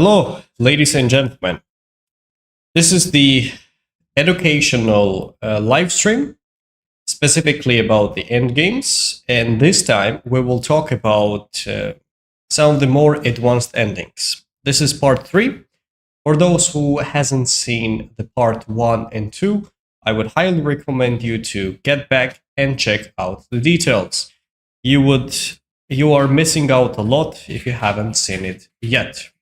Hello, ladies and gentlemen. This is the educational live stream, specifically about the Endgames. And this time we will talk about some of the more advanced endings. This is part 3. For those who hasn't seen the part 1 and 2, I would highly recommend you to get back and check out the details. You are missing out a lot if you haven't seen it yet.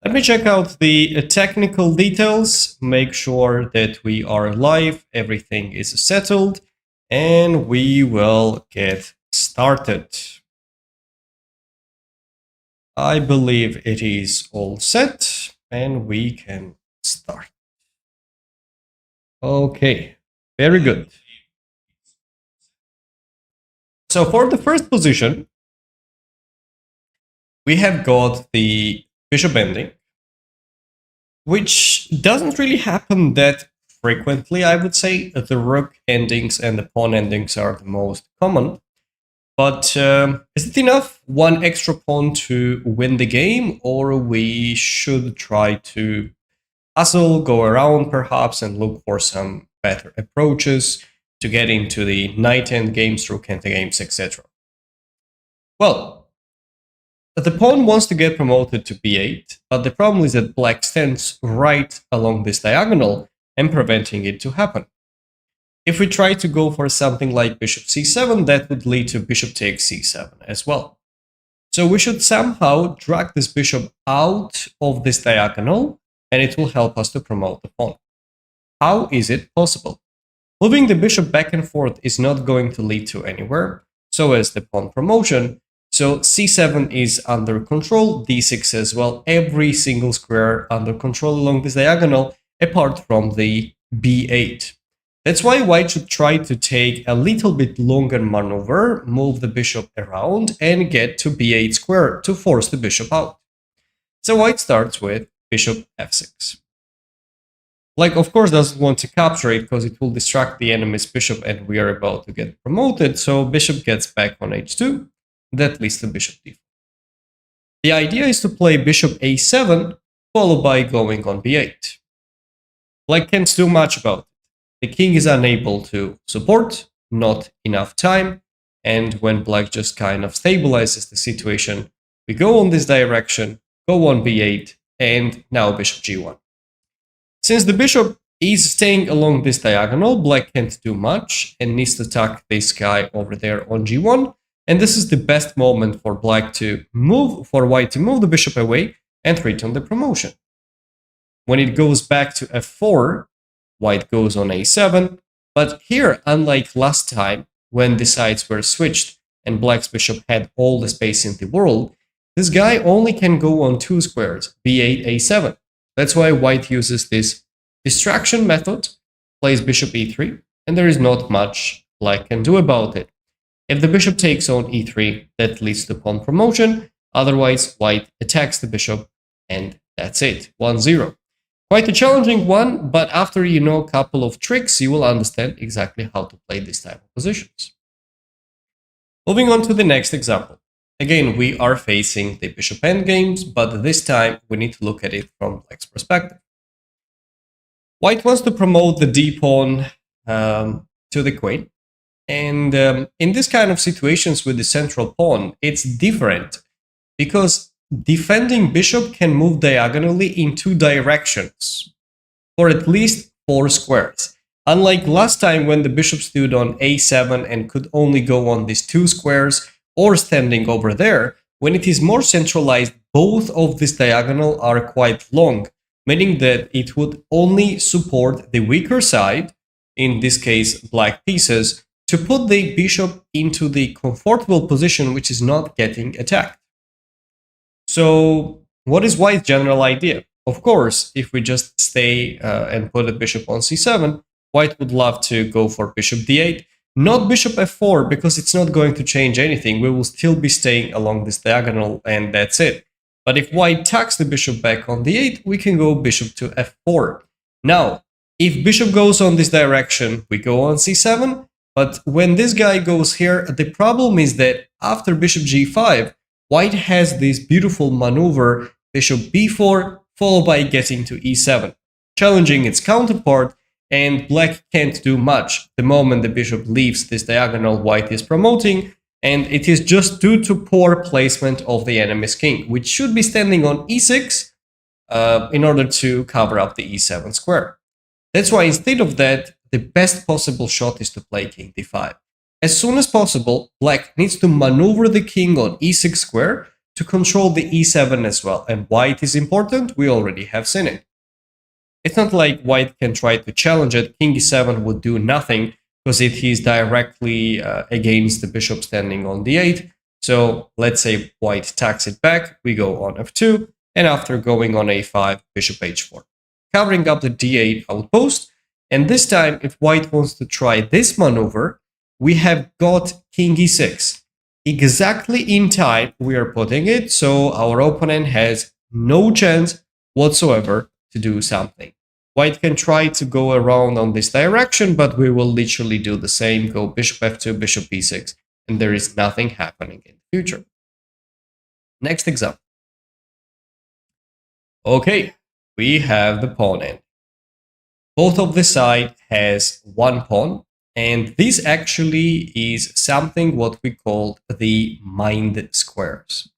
Let me check out the technical details, make sure that we are live, everything is settled, and we will get started. I believe it is all set, and we can start. Okay, very good. So for the first position, we have got the bishop ending, which doesn't really happen that frequently, I would say. The rook endings and the pawn endings are the most common. But is it enough, one extra pawn to win the game, or we should try to hustle, go around perhaps, and look for some better approaches to get into the knight endgames, rook endgames, etc. Well, the pawn wants to get promoted to b8, but the problem is that black stands right along this diagonal and preventing it to happen. If we try to go for something like bishop c7, that would lead to bishop takes c7 as well. So we should somehow drag this bishop out of this diagonal, and it will help us to promote the pawn. How is it possible? Moving the bishop back and forth is not going to lead to anywhere, so is the pawn promotion. So c7 is under control, d6 as well, every single square under control along this diagonal, apart from the b8. That's why white should try to take a little bit longer maneuver, move the bishop around, and get to b8 square to force the bishop out. So white starts with bishop f6. Black, of course, doesn't want to capture it because it will distract the enemy's bishop and we are about to get promoted, so bishop gets back on h2. That leads to bishop d4. The idea is to play bishop a7, followed by going on b8. Black can't do much about it. The king is unable to support, not enough time, and when black just kind of stabilizes the situation, we go on this direction, go on b8, and now bishop g1. Since the bishop is staying along this diagonal, black can't do much and needs to tuck this guy over there on g1. And this is the best moment for white to move the bishop away and return the promotion. When it goes back to f4, white goes on a7. But here, unlike last time, when the sides were switched and black's bishop had all the space in the world, this guy only can go on 2 squares, b8, a7. That's why white uses this distraction method, plays bishop e3, and there is not much black can do about it. If the bishop takes on e3, that leads to pawn promotion. Otherwise, white attacks the bishop, and that's it, 1-0. Quite a challenging one, but after you know a couple of tricks, you will understand exactly how to play this type of positions. Moving on to the next example. Again, we are facing the bishop endgames, but this time we need to look at it from black's perspective. White wants to promote the d-pawn to the queen. And in this kind of situations with the central pawn, it's different because defending bishop can move diagonally in 2 directions for at least 4 squares. Unlike last time when the bishop stood on a7 and could only go on these 2 squares or standing over there, when it is more centralized, both of these diagonal are quite long, meaning that it would only support the weaker side, in this case black pieces, to put the bishop into the comfortable position which is not getting attacked. So what is white's general idea? Of course, if we just stay and put a bishop on c7, white would love to go for bishop d8, not bishop f4, because it's not going to change anything. We will still be staying along this diagonal and that's it. But if white tucks the bishop back on d8, we can go bishop to f4. Now, if bishop goes on this direction, we go on c7. But when this guy goes here, the problem is that after bishop g5, white has this beautiful maneuver bishop b4, followed by getting to e7, challenging its counterpart, and black can't do much the moment the bishop leaves this diagonal white is promoting, and it is just due to poor placement of the enemy's king, which should be standing on e6 in order to cover up the e7 square. That's why instead of that, the best possible shot is to play king d5. As soon as possible, black needs to maneuver the king on e6 square to control the e7 as well. And why it is important, we already have seen it. It's not like white can try to challenge it. King e7 would do nothing because it is directly against the bishop standing on d8. So let's say white attacks it back, we go on f2, and after going on a5, bishop h4, covering up the d8 outpost. And this time, if white wants to try this maneuver, we have got king e6. Exactly in time we are putting it, so our opponent has no chance whatsoever to do something. White can try to go around on this direction, but we will literally do the same, go bishop f2, bishop b6, and there is nothing happening in the future. Next example. Okay, we have the pawn end. Both of the side has one pawn, and this actually is something what we call the mind squares.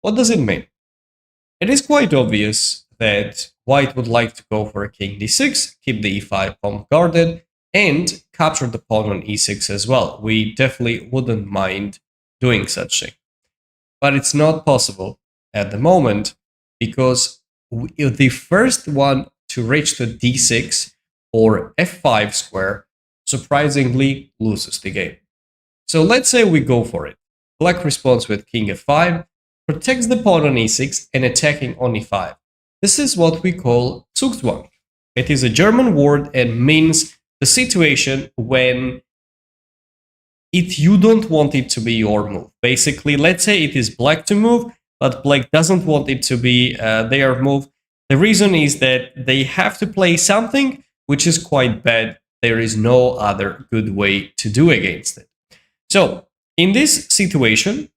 What does it mean? It is quite obvious that white would like to go for a king d6, keep the e5 pawn guarded, and capture the pawn on e6 as well. We definitely wouldn't mind doing such thing. But it's not possible at the moment because the first one to reach to d6 or f5 square surprisingly loses the game. So let's say we go for it. Black responds with king f5, protects the pawn on e6 and attacking on e5. This is what we call Zugzwang. It is a German word and means the situation when you don't want it to be your move. Basically, let's say it is black to move, but black doesn't want it to be their move. The reason is that they have to play something which is quite bad. There is no other good way to do against it. So, in this situation,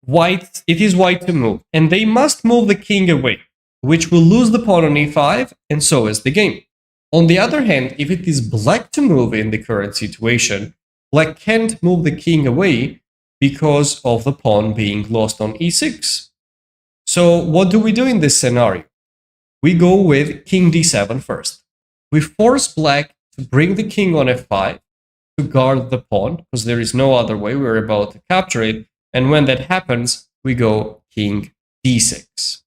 it is white to move, and they must move the king away, which will lose the pawn on e5, and so is the game. On the other hand, if it is black to move in the current situation, black can't move the king away because of the pawn being lost on e6. So what do we do in this scenario? We go with king d7 first. We force black to bring the king on f5 to guard the pawn, because there is no other way, we're about to capture it, and when that happens, we go king d6.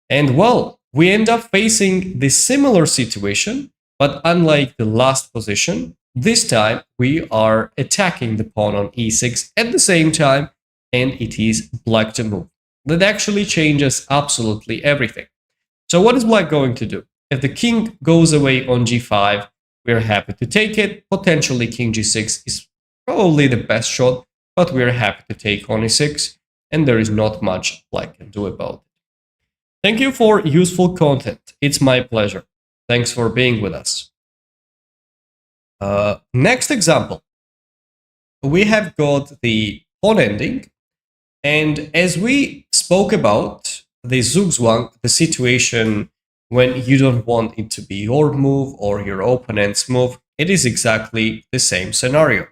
And well, we end up facing this similar situation, but unlike the last position, this time we are attacking the pawn on e6 at the same time, and it is black to move. That actually changes absolutely everything. So what is black going to do? If the king goes away on g5, we're happy to take it. Potentially king g6 is probably the best shot, but we're happy to take on e6, and there is not much black can do about it. Thank you for useful content. It's my pleasure. Thanks for being with us. Next example. We have got the pawn ending, and as we spoke about the Zugzwang, the situation when you don't want it to be your move or your opponent's move, it is exactly the same scenario.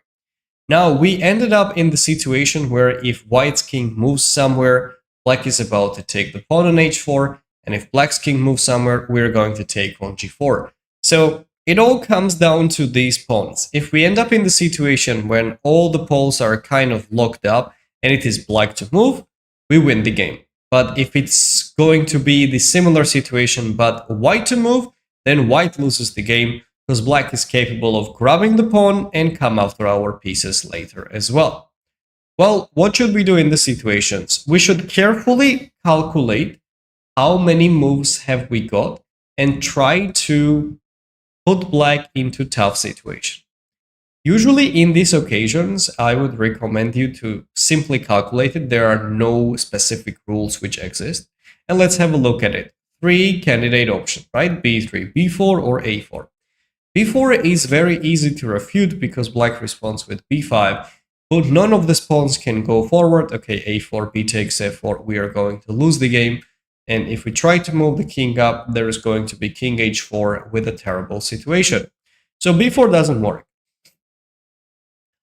Now, we ended up in the situation where if white's king moves somewhere, black is about to take the pawn on h4, and if black's king moves somewhere, we're going to take on g4. So it all comes down to these pawns. If we end up in the situation when all the pawns are kind of locked up and it is black to move, we win the game. But if it's going to be the similar situation but white to move, then white loses the game because black is capable of grabbing the pawn and come after our pieces later as well. Well, what should we do in the situations? We should carefully calculate how many moves have we got and try to put black into tough situation. Usually in these occasions, I would recommend you to simply calculate it. There are no specific rules which exist. And let's have a look at it. 3 candidate options, right? b3, b4, or a4. b4 is very easy to refute because black responds with b5, but none of the pawns can go forward. Okay, a4, b takes f4, we are going to lose the game. And if we try to move the king up, there is going to be king h4 with a terrible situation. So b4 doesn't work.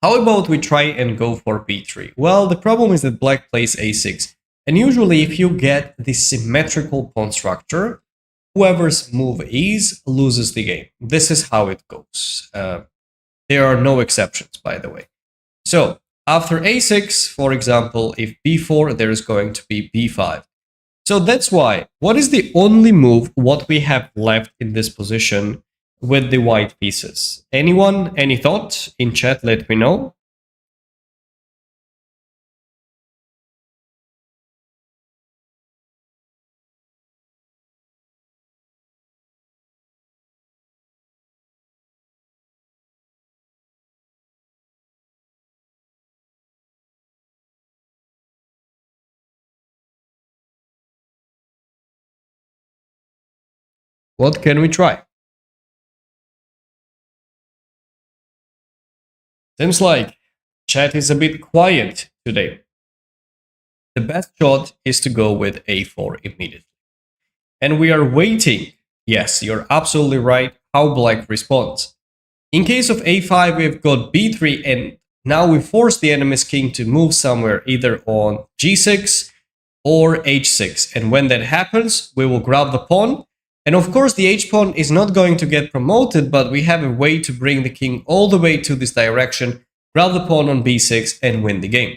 How about we try and go for b3? Well, the problem is that black plays a6. And usually if you get the symmetrical pawn structure, whoever's move is loses the game. This is how it goes. There are no exceptions, by the way. So after a6, for example, if b4, there is going to be b5. So that's why, what is the only move what we have left in this position with the white pieces? Anyone, any thought in chat? Let me know. What can we try? Seems like chat is a bit quiet today. The best shot is to go with a4 immediately. And we are waiting. Yes, you're absolutely right. How black responds. In case of a5, we've got b3, and now we force the enemy's king to move somewhere either on g6 or h6. And when that happens, we will grab the pawn. And of course, the h-pawn is not going to get promoted, but we have a way to bring the king all the way to this direction, grab the pawn on b6, and win the game.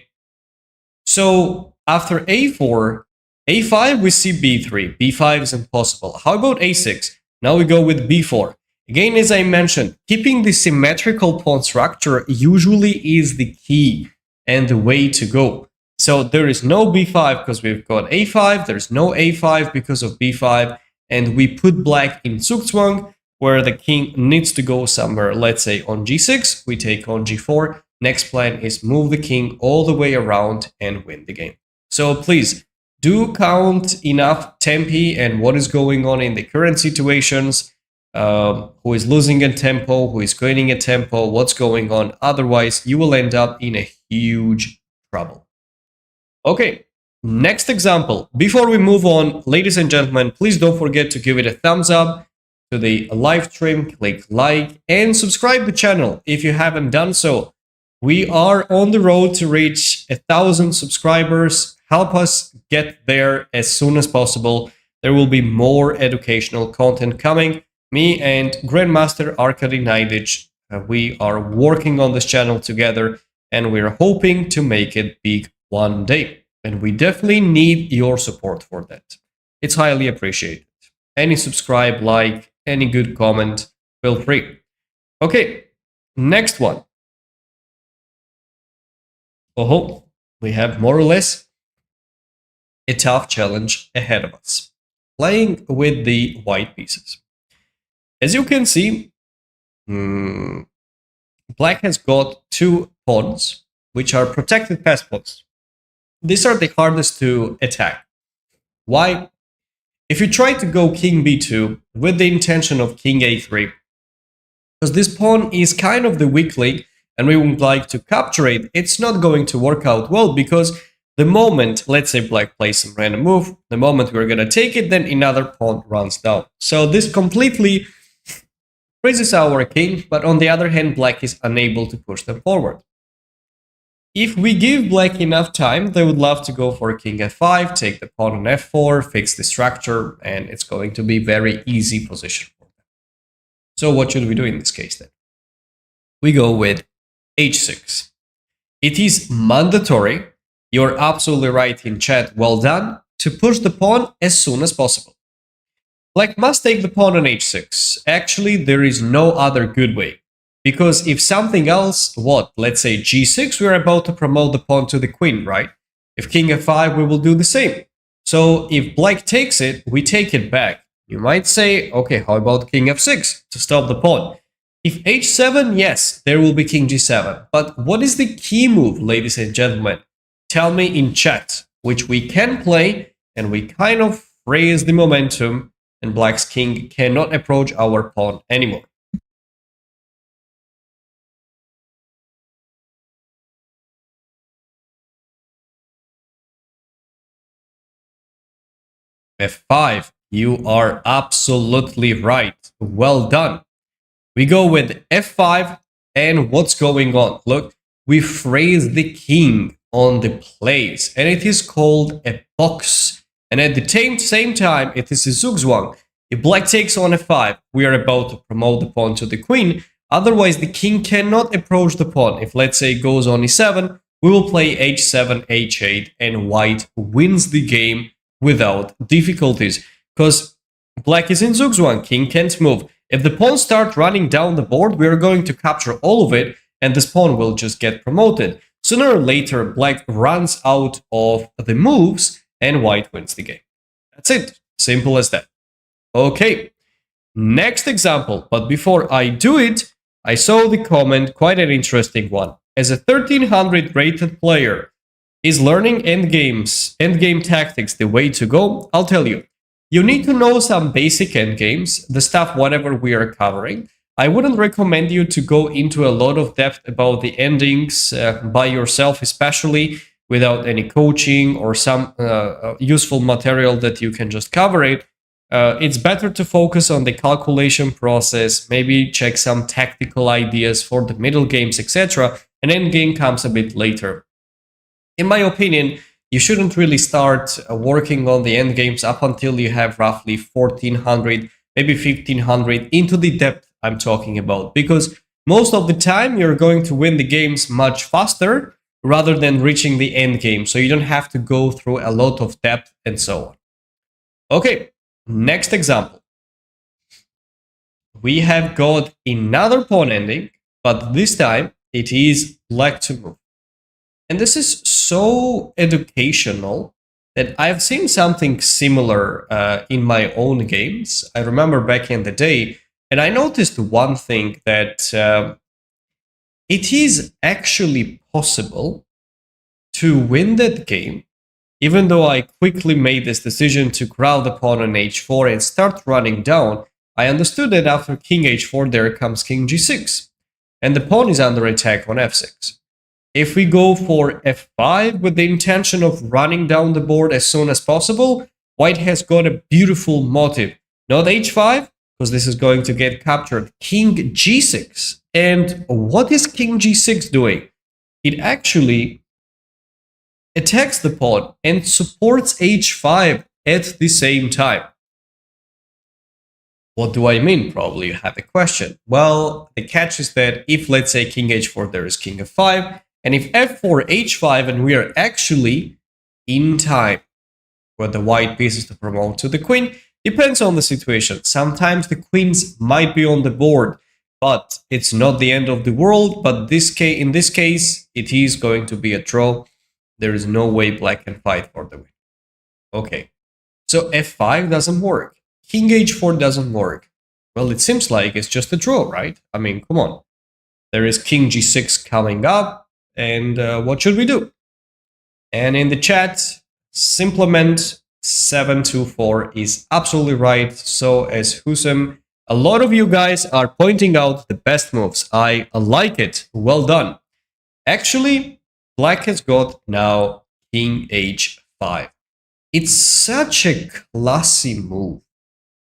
So after a4, a5, we see b3. b5 is impossible. How about a6? Now we go with b4. Again, as I mentioned, keeping the symmetrical pawn structure usually is the key and the way to go. So there is no b5 because we've got a5, there's no a5 because of b5, and we put black in Zugzwang, where the king needs to go somewhere, let's say on g6, we take on g4. Next plan is move the king all the way around and win the game. So please, do count enough tempi and what is going on in the current situations. Who is losing a tempo, who is gaining a tempo, what's going on. Otherwise, you will end up in a huge trouble. Okay, next example. Before we move on, ladies and gentlemen, please don't forget to give it a thumbs up to the live stream, click like, and subscribe the channel if you haven't done so. We are on the road to reach 1,000 subscribers. Help us get there as soon as possible. There will be more educational content coming. Me and Grandmaster Arkady Naidich, we are working on this channel together, and we're hoping to make it big one day. And we definitely need your support for that. It's highly appreciated. Any subscribe, like, any good comment, feel free. Okay, next one. Oh, we have more or less a tough challenge ahead of us. Playing with the white pieces. As you can see, black has got two pawns, which are protected pass pawns. These are the hardest to attack. Why? If you try to go king b2 with the intention of king a3, because this pawn is kind of the weak link and we would like to capture it, it's not going to work out well, because the moment, let's say black plays some random move, the moment we're going to take it, then another pawn runs down. So this completely freezes our king, but on the other hand, black is unable to push them forward. If we give black enough time, they would love to go for king f5, take the pawn on f4, fix the structure, and it's going to be very easy position for them. So what should we do in this case then? We go with h6. It is mandatory, you're absolutely right in chat, well done, to push the pawn as soon as possible. Black must take the pawn on h6. Actually, there is no other good way. Because if something else, what? Let's say g6, we're about to promote the pawn to the queen, right? If king f5, we will do the same. So if black takes it, we take it back. You might say, okay, how about king f6 to stop the pawn? If h7, yes, there will be king g7. But what is the key move, ladies and gentlemen? Tell me in chat, which we can play, and we kind of raise the momentum, and black's king cannot approach our pawn anymore. f5. You are absolutely right. Well done. We go with f5, and what's going on? Look, we phrase the king on the place, and it is called a box. And at the same time, it is a zugzwang. If black takes on f5, we are about to promote the pawn to the queen. Otherwise, the king cannot approach the pawn. If, let's say, it goes on e7, we will play h7, h8, and white wins the game without difficulties. Because black is in zugzwang, king can't move. If the pawn starts running down the board, we are going to capture all of it, and this pawn will just get promoted. Sooner or later, black runs out of the moves, and white wins the game. That's it. Simple as that. Okay, next example. But before I do it, I saw the comment, quite an interesting one. As a 1300 rated player, is learning endgame tactics the way to go? I'll tell you. You need to know some basic endgames, the stuff whatever we are covering. I wouldn't recommend you to go into a lot of depth about the endings by yourself, especially without any coaching or some useful material that you can just cover it. It's better to focus on the calculation process, maybe check some tactical ideas for the middle games, etc. An endgame comes a bit later. In my opinion, you shouldn't really start working on the end games up until you have roughly 1400, maybe 1500 into the depth I'm talking about, because most of the time you're going to win the games much faster rather than reaching the end game, so you don't have to go through a lot of depth and so on. Okay, next example. We have got another pawn ending, but this time it is black to move. And this is so educational that I've seen something similar in my own games. I remember back in the day, and I noticed one thing that it is actually possible to win that game, even though I quickly made this decision to grab the pawn on h4 and start running down. I understood that after king h4, there comes king g6, and the pawn is under attack on f6. If we go for f5 with the intention of running down the board as soon as possible, white has got a beautiful motive. Not h5, because this is going to get captured. King g6. And what is king g6 doing? It actually attacks the pawn and supports h5 at the same time. What do I mean? Probably you have a question. Well, the catch is that if, let's say, king h4, there is king f5, and if f4, h5, and we are actually in time for the white pieces to promote to the queen, depends on the situation. Sometimes the queens might be on the board, but it's not the end of the world. But in this case, it is going to be a draw. There is no way black can fight for the win. Okay, so f5 doesn't work. King h4 doesn't work. Well, it seems like it's just a draw, right? I mean, come on. There is king g6 coming up. And what should we do? And in the chat, Simplement 724 is absolutely right. So as Husam, a lot of you guys are pointing out the best moves. I like it. Well done. Actually, black has got now king h5. It's such a classy move.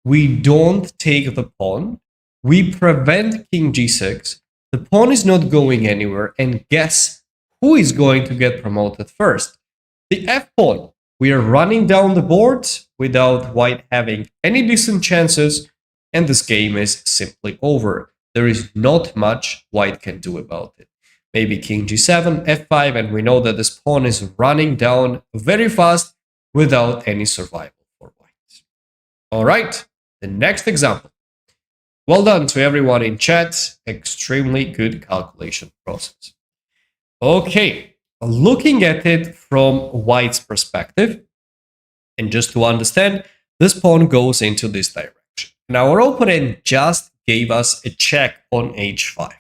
We don't take the pawn. We prevent king g6. The pawn is not going anywhere. And guess who is going to get promoted first? The f-pawn. We are running down the board without white having any decent chances, and this game is simply over. There is not much white can do about it. Maybe king g7, f5, and we know that this pawn is running down very fast without any survival for white. All right, the next example. Well done to everyone in chat. Extremely good calculation process. Okay, looking at it from white's perspective, and just to understand, this pawn goes into this direction. Now our opponent just gave us a check on h5.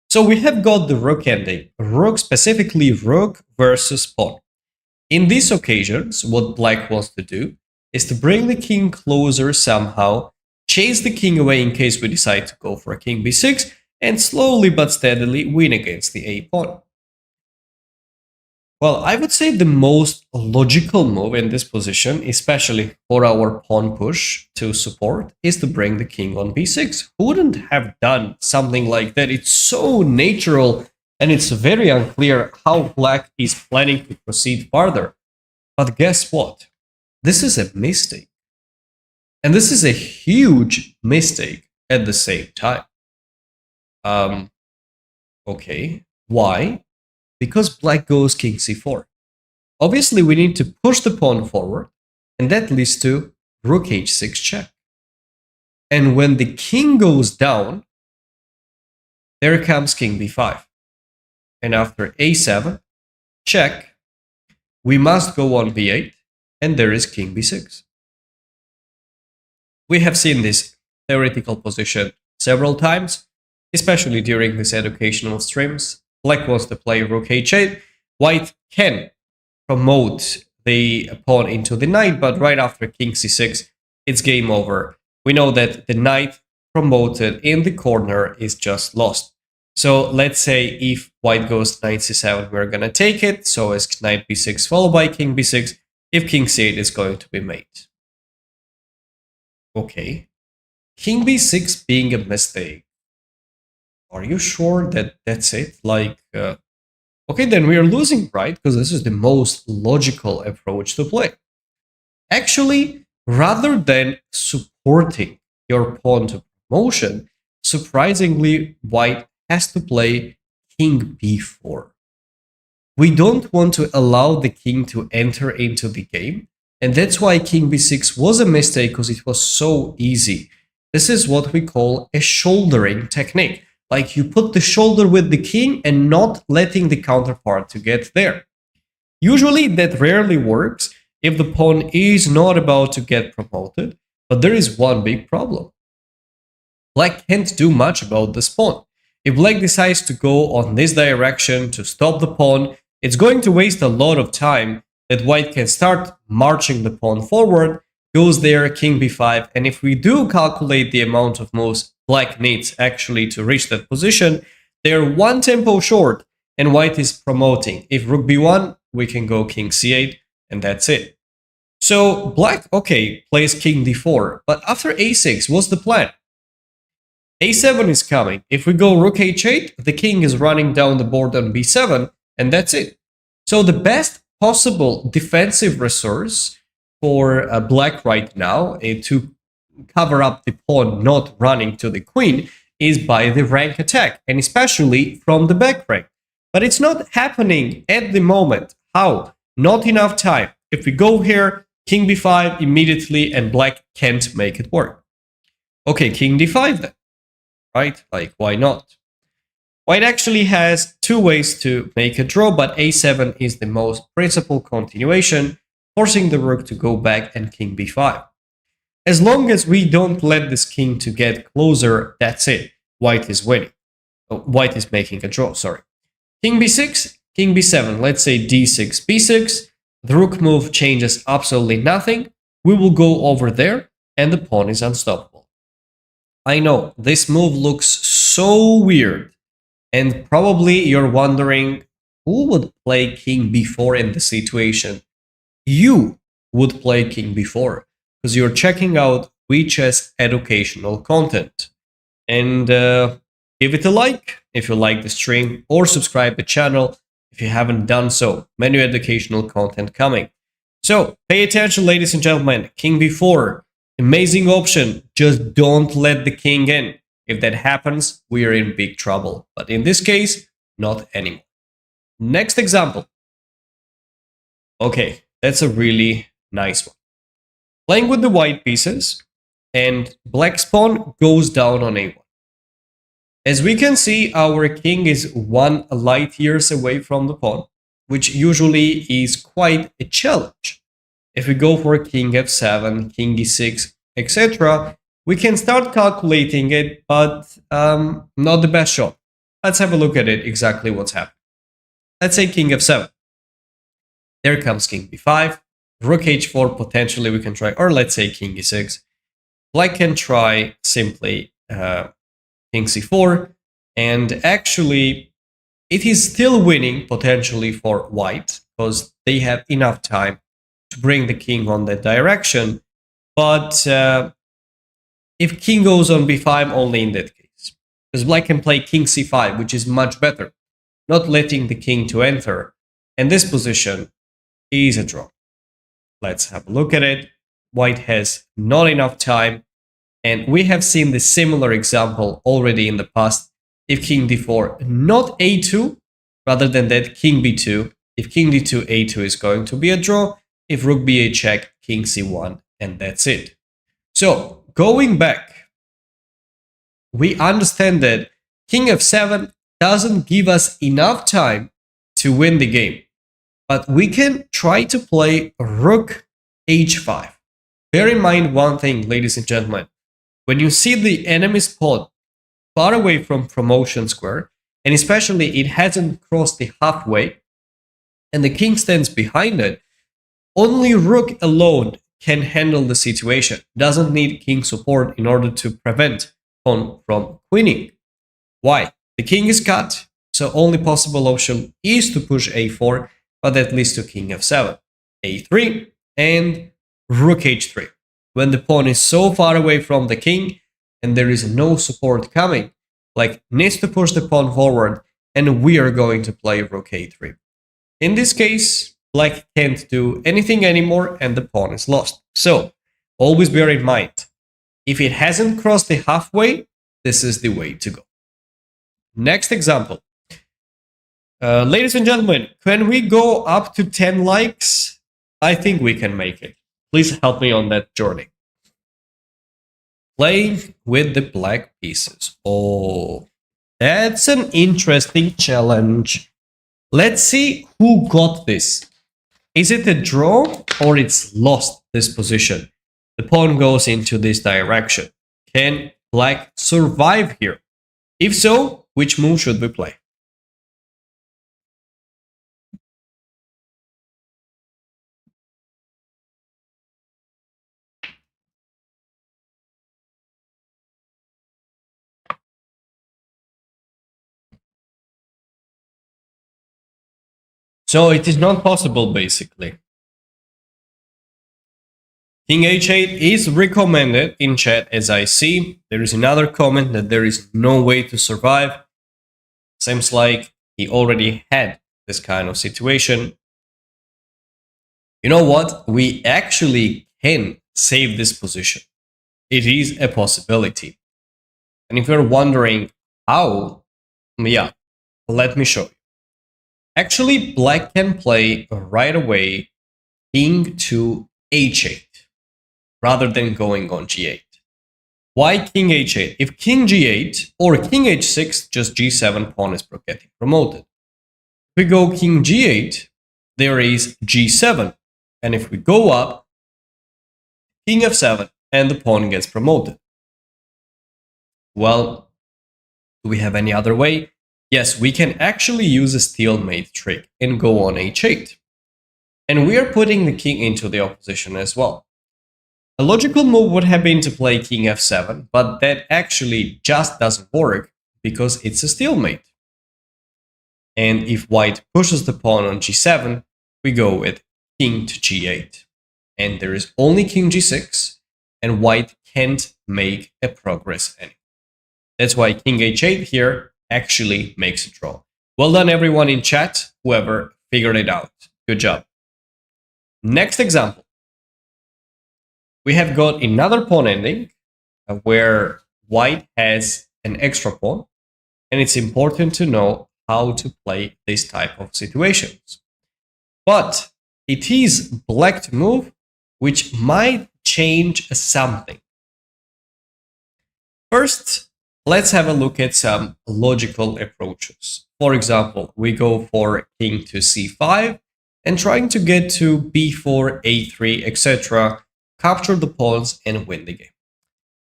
So we have got the rook ending, rook, specifically rook versus pawn. In these occasions, what black wants to do is to bring the king closer somehow, chase the king away in case we decide to go for a king b6, and slowly but steadily win against the a pawn. Well, I would say the most logical move in this position, especially for our pawn push to support, is to bring the king on b6. Who wouldn't have done something like that? It's so natural, and it's very unclear how black is planning to proceed farther. But guess what? This is a mistake. And this is a huge mistake at the same time. Okay, why? Because black goes king c4. Obviously, we need to push the pawn forward, and that leads to rook h6 check. And when the king goes down, there comes king b5. And after a7, check, we must go on b8, and there is king b6. We have seen this theoretical position several times, especially during these educational streams. Black wants to play rook h8. White can promote the pawn into the knight, but right after king c6, it's game over. We know that the knight promoted in the corner is just lost. So let's say if white goes knight c7, we're going to take it. So is knight b6 followed by king b6. If king c8 is going to be mate. Okay. King b6 being a mistake. Are you sure that that's it? Okay, then we are losing, right? Because this is the most logical approach to play. Actually, rather than supporting your pawn to promotion, surprisingly, white has to play king b4. We don't want to allow the king to enter into the game, and that's why king b6 was a mistake, because it was so easy. This is what we call a shouldering technique. Like you put the shoulder with the king and not letting the counterpart to get there. Usually that rarely works if the pawn is not about to get promoted, but there is one big problem. Black can't do much about this pawn. If black decides to go on this direction to stop the pawn, it's going to waste a lot of time that white can start marching the pawn forward, goes there, king b5, and if we do calculate the amount of moves black needs actually to reach that position, they're one tempo short and white is promoting. If rook b1, we can go king c8 and that's it. So black, okay, plays king d4, but after a6, what's the plan? a7 is coming. If we go rook h8, the king is running down the board on b7 and that's it. So the best possible defensive resource for black right now to cover up the pawn not running to the queen is by the rank attack, and especially from the back rank. But it's not happening at the moment. How? Not enough time. If we go here, king b5 immediately, and black can't make it work. Okay, king d5 then, right? Like, why not? White actually has two ways to make a draw, but a7 is the most principal continuation, forcing the rook to go back and king b5. As long as we don't let this king to get closer, that's it. White is winning. Oh, white is making a draw, sorry. King b6, king b7. Let's say d6, b6. The rook move changes absolutely nothing. We will go over there, and the pawn is unstoppable. I know, this move looks so weird. And probably you're wondering, who would play king b4 in this situation? You would play king b4. Because you're checking out WeChess educational content. And give it a like if you like the stream, or subscribe the channel if you haven't done so. Many educational content coming. So pay attention, ladies and gentlemen. King b4, amazing option. Just don't let the king in. If that happens, we are in big trouble. But in this case, not anymore. Next example. Okay, that's a really nice one. Playing with the white pieces, and black's pawn goes down on a1. As we can see, our king is 1 light years away from the pawn, which usually is quite a challenge. If we go for king f7, king e6, etc., we can start calculating it, but not the best shot. Let's have a look at it, exactly what's happening. Let's say king f7. There comes king b5. Rook h4, potentially we can try, or let's say king e6. Black can try simply king c4, and actually it is still winning potentially for white. because they have enough time to bring the king on that direction. But if king goes on b5, only in that case. Because black can play king c5, which is much better, not letting the king to enter. And this position is a draw. Let's have a look at it. White has not enough time. And we have seen the similar example already in the past. If king d4, not a2, rather than that, king b2. If king d2, a2 is going to be a draw. If rook b8 check, king c1, and that's it. So, going back, we understand that king f7 doesn't give us enough time to win the game. But we can try to play rook h5. Bear in mind one thing, ladies and gentlemen. When you see the enemy's pawn far away from promotion square, and especially it hasn't crossed the halfway, and the king stands behind it, only rook alone can handle the situation. Doesn't need king support in order to prevent pawn from queening. Why? The king is cut, so only possible option is to push a4, but that leads to king f7, a3, and rook h3. When the pawn is so far away from the king and there is no support coming, like needs to push the pawn forward, and we are going to play rook a3. In this case, black can't do anything anymore and the pawn is lost. So always bear in mind, if it hasn't crossed the halfway, this is the way to go. Next example. Ladies and gentlemen, can we go up to 10 likes? I think we can make it. Please help me on that journey. Playing with the black pieces. Oh, that's an interesting challenge. Let's see who got this. Is it a draw or it's lost this position? The pawn goes into this direction. Can black survive here? If so, which move should we play? So it is not possible, basically. King h8 is recommended in chat, as I see. There is another comment that there is no way to survive. Seems like he already had this kind of situation. You know what? We actually can save this position. It is a possibility. And if you're wondering how, yeah, let me show you. Actually, black can play right away king to h8 rather than going on g8. Why king h8? If king g8 or king h6, just g7, pawn is getting promoted. If we go king g8, there is g7. And if we go up, king f7, and the pawn gets promoted. Well, do we have any other way? Yes, we can actually use a stalemate trick and go on h8. And we are putting the king into the opposition as well. A logical move would have been to play king f7, but that actually just doesn't work because it's a stalemate. And if white pushes the pawn on g7, we go with king to g8. And there is only king g6, and white can't make a progress anymore. That's why king h8 here actually makes a draw. Well done, everyone in chat, whoever figured it out. Good job. Next example. We have got another pawn ending where white has an extra pawn, and it's important to know how to play this type of situations. But it is black to move, which might change something. First, let's have a look at some logical approaches. For example, we go for king to c5 and trying to get to b4, a3, etc., capture the pawns and win the game.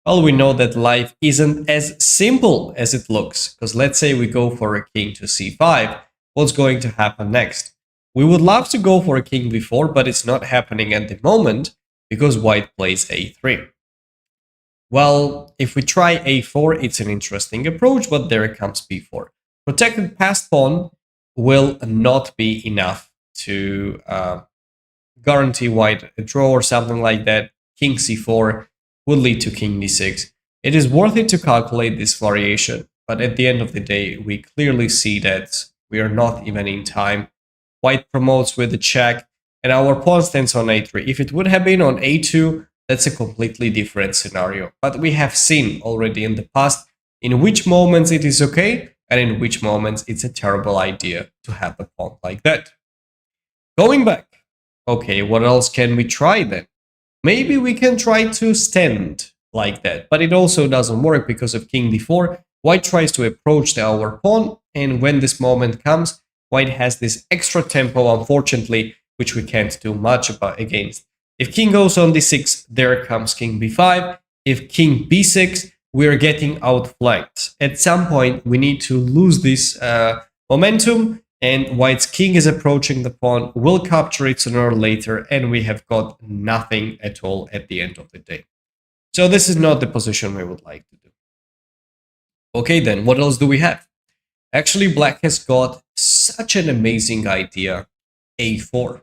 Well, we know that life isn't as simple as it looks, because let's say we go for a king to c5, what's going to happen next? We would love to go for a king b4, but it's not happening at the moment because white plays a3. Well, if we try a4, it's an interesting approach, but there comes b4. Protected passed pawn will not be enough to guarantee white a draw or something like that. King c4 would lead to king d6. It is worth it to calculate this variation, but at the end of the day, we clearly see that we are not even in time. White promotes with the check, and our pawn stands on a3. If it would have been on a2, that's a completely different scenario. But we have seen already in the past in which moments it is okay, and in which moments it's a terrible idea to have a pawn like that. Going back, okay, what else can we try then? Maybe we can try to stand like that, but it also doesn't work because of king d4. White tries to approach our pawn, and when this moment comes, white has this extra tempo, unfortunately, which we can't do much about against. If king goes on d6, there comes king b5. If king b6, we are getting outflanked. At some point, we need to lose this momentum, and white's king is approaching the pawn, will capture it sooner or later, and we have got nothing at all at the end of the day. So this is not the position we would like to do. Okay, then, what else do we have? Actually, black has got such an amazing idea, a4.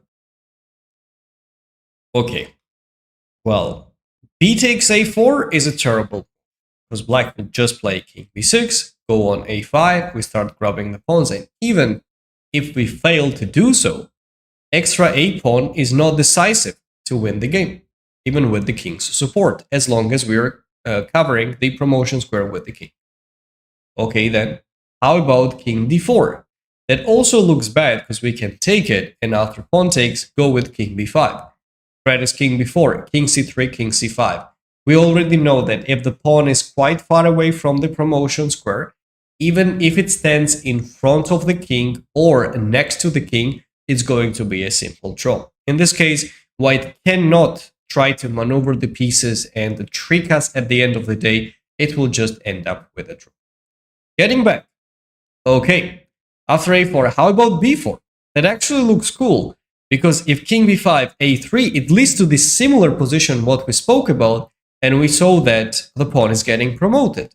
Okay, well, b takes a4 is a terrible, because black would just play king b6, go on a5, we start grabbing the pawns, and even if we fail to do so, extra a pawn is not decisive to win the game, even with the king's support, as long as we're covering the promotion square with the king. Okay, then, how about king d4? That also looks bad because we can take it, and after pawn takes, go with king b5. Threat is king b4, king c3, king c5. We already know that if the pawn is quite far away from the promotion square, even if it stands in front of the king or next to the king, it's going to be a simple draw. In this case, white cannot try to maneuver the pieces and trick us at the end of the day. It will just end up with a draw. Getting back. Okay, after a4, how about b4? That actually looks cool, because if king b5, a3, it leads to this similar position what we spoke about, and we saw that the pawn is getting promoted.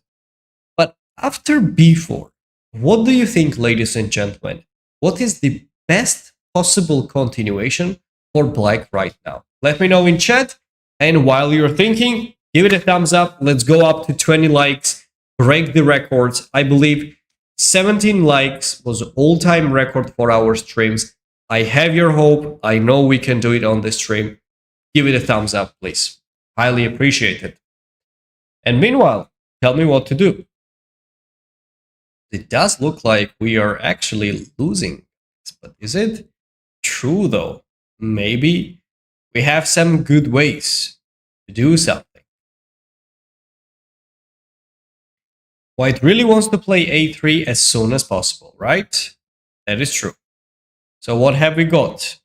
But after b4, what do you think, ladies and gentlemen? What is the best possible continuation for black right now? Let me know in chat, and while you're thinking, give it a thumbs up. Let's go up to 20 likes, break the records. I believe 17 likes was all-time record for our streams. I have your hope. I know we can do it on this stream. Give it a thumbs up, please. Highly appreciate it. And meanwhile, tell me what to do. It does look like we are actually losing. But is it true, though? Maybe we have some good ways to do something. White really wants to play a3 as soon as possible, right? That is true. So what have we got?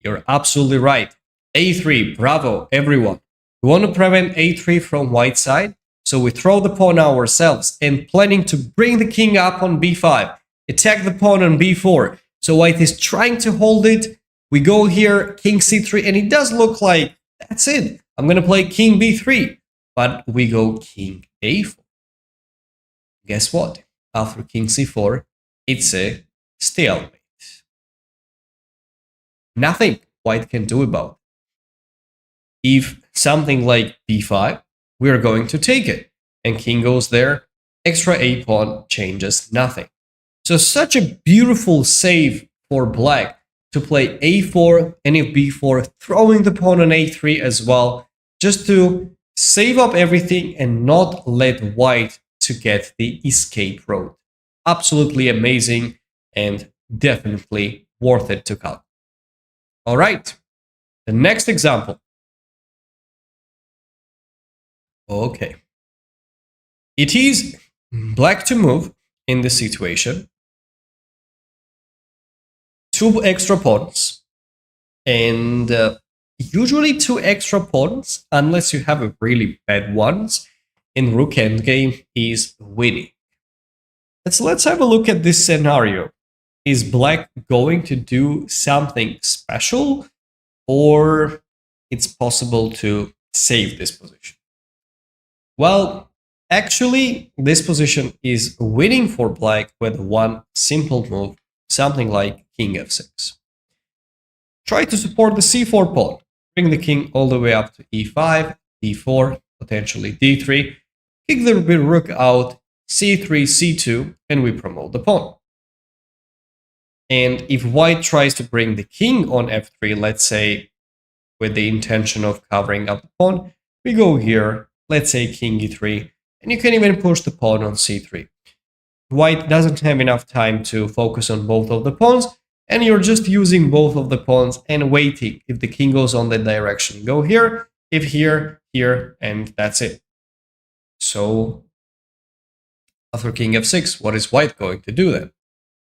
You're absolutely right. a3, bravo, everyone. We want to prevent a3 from white side, so we throw the pawn ourselves and planning to bring the king up on b5, attack the pawn on b4. So white is trying to hold it. We go here, king c3, and it does look like that's it. I'm going to play king b3, but we go king a4. Guess what? After king c4, it's a stalemate. Nothing white can do about it. If something like b5, we are going to take it. And king goes there, extra a pawn changes nothing. So such a beautiful save for black to play a4, and if b4, throwing the pawn on a3 as well, just to save up everything and not let white to get the escape road. Absolutely amazing and definitely worth it to calculate. All right, the next example. Okay. It is black to move in this situation. 2 extra pawns. And usually 2 extra pawns, unless you have a really bad ones, in rook endgame is winning. Let's have a look at this scenario. Is black going to do something special, or it's possible to save this position? Well, actually, this position is winning for black with one simple move, something like king f6. Try to support the c4 pawn. Bring the king all the way up to e5, d4, potentially d3. Kick the rook out, c3, c2, and we promote the pawn. And if white tries to bring the king on f3, let's say with the intention of covering up the pawn, we go here, let's say king e3, and you can even push the pawn on c3. White doesn't have enough time to focus on both of the pawns, and you're just using both of the pawns and waiting. If the king goes on that direction, go here, if here, here, and that's it. So after king f6, what is white going to do then?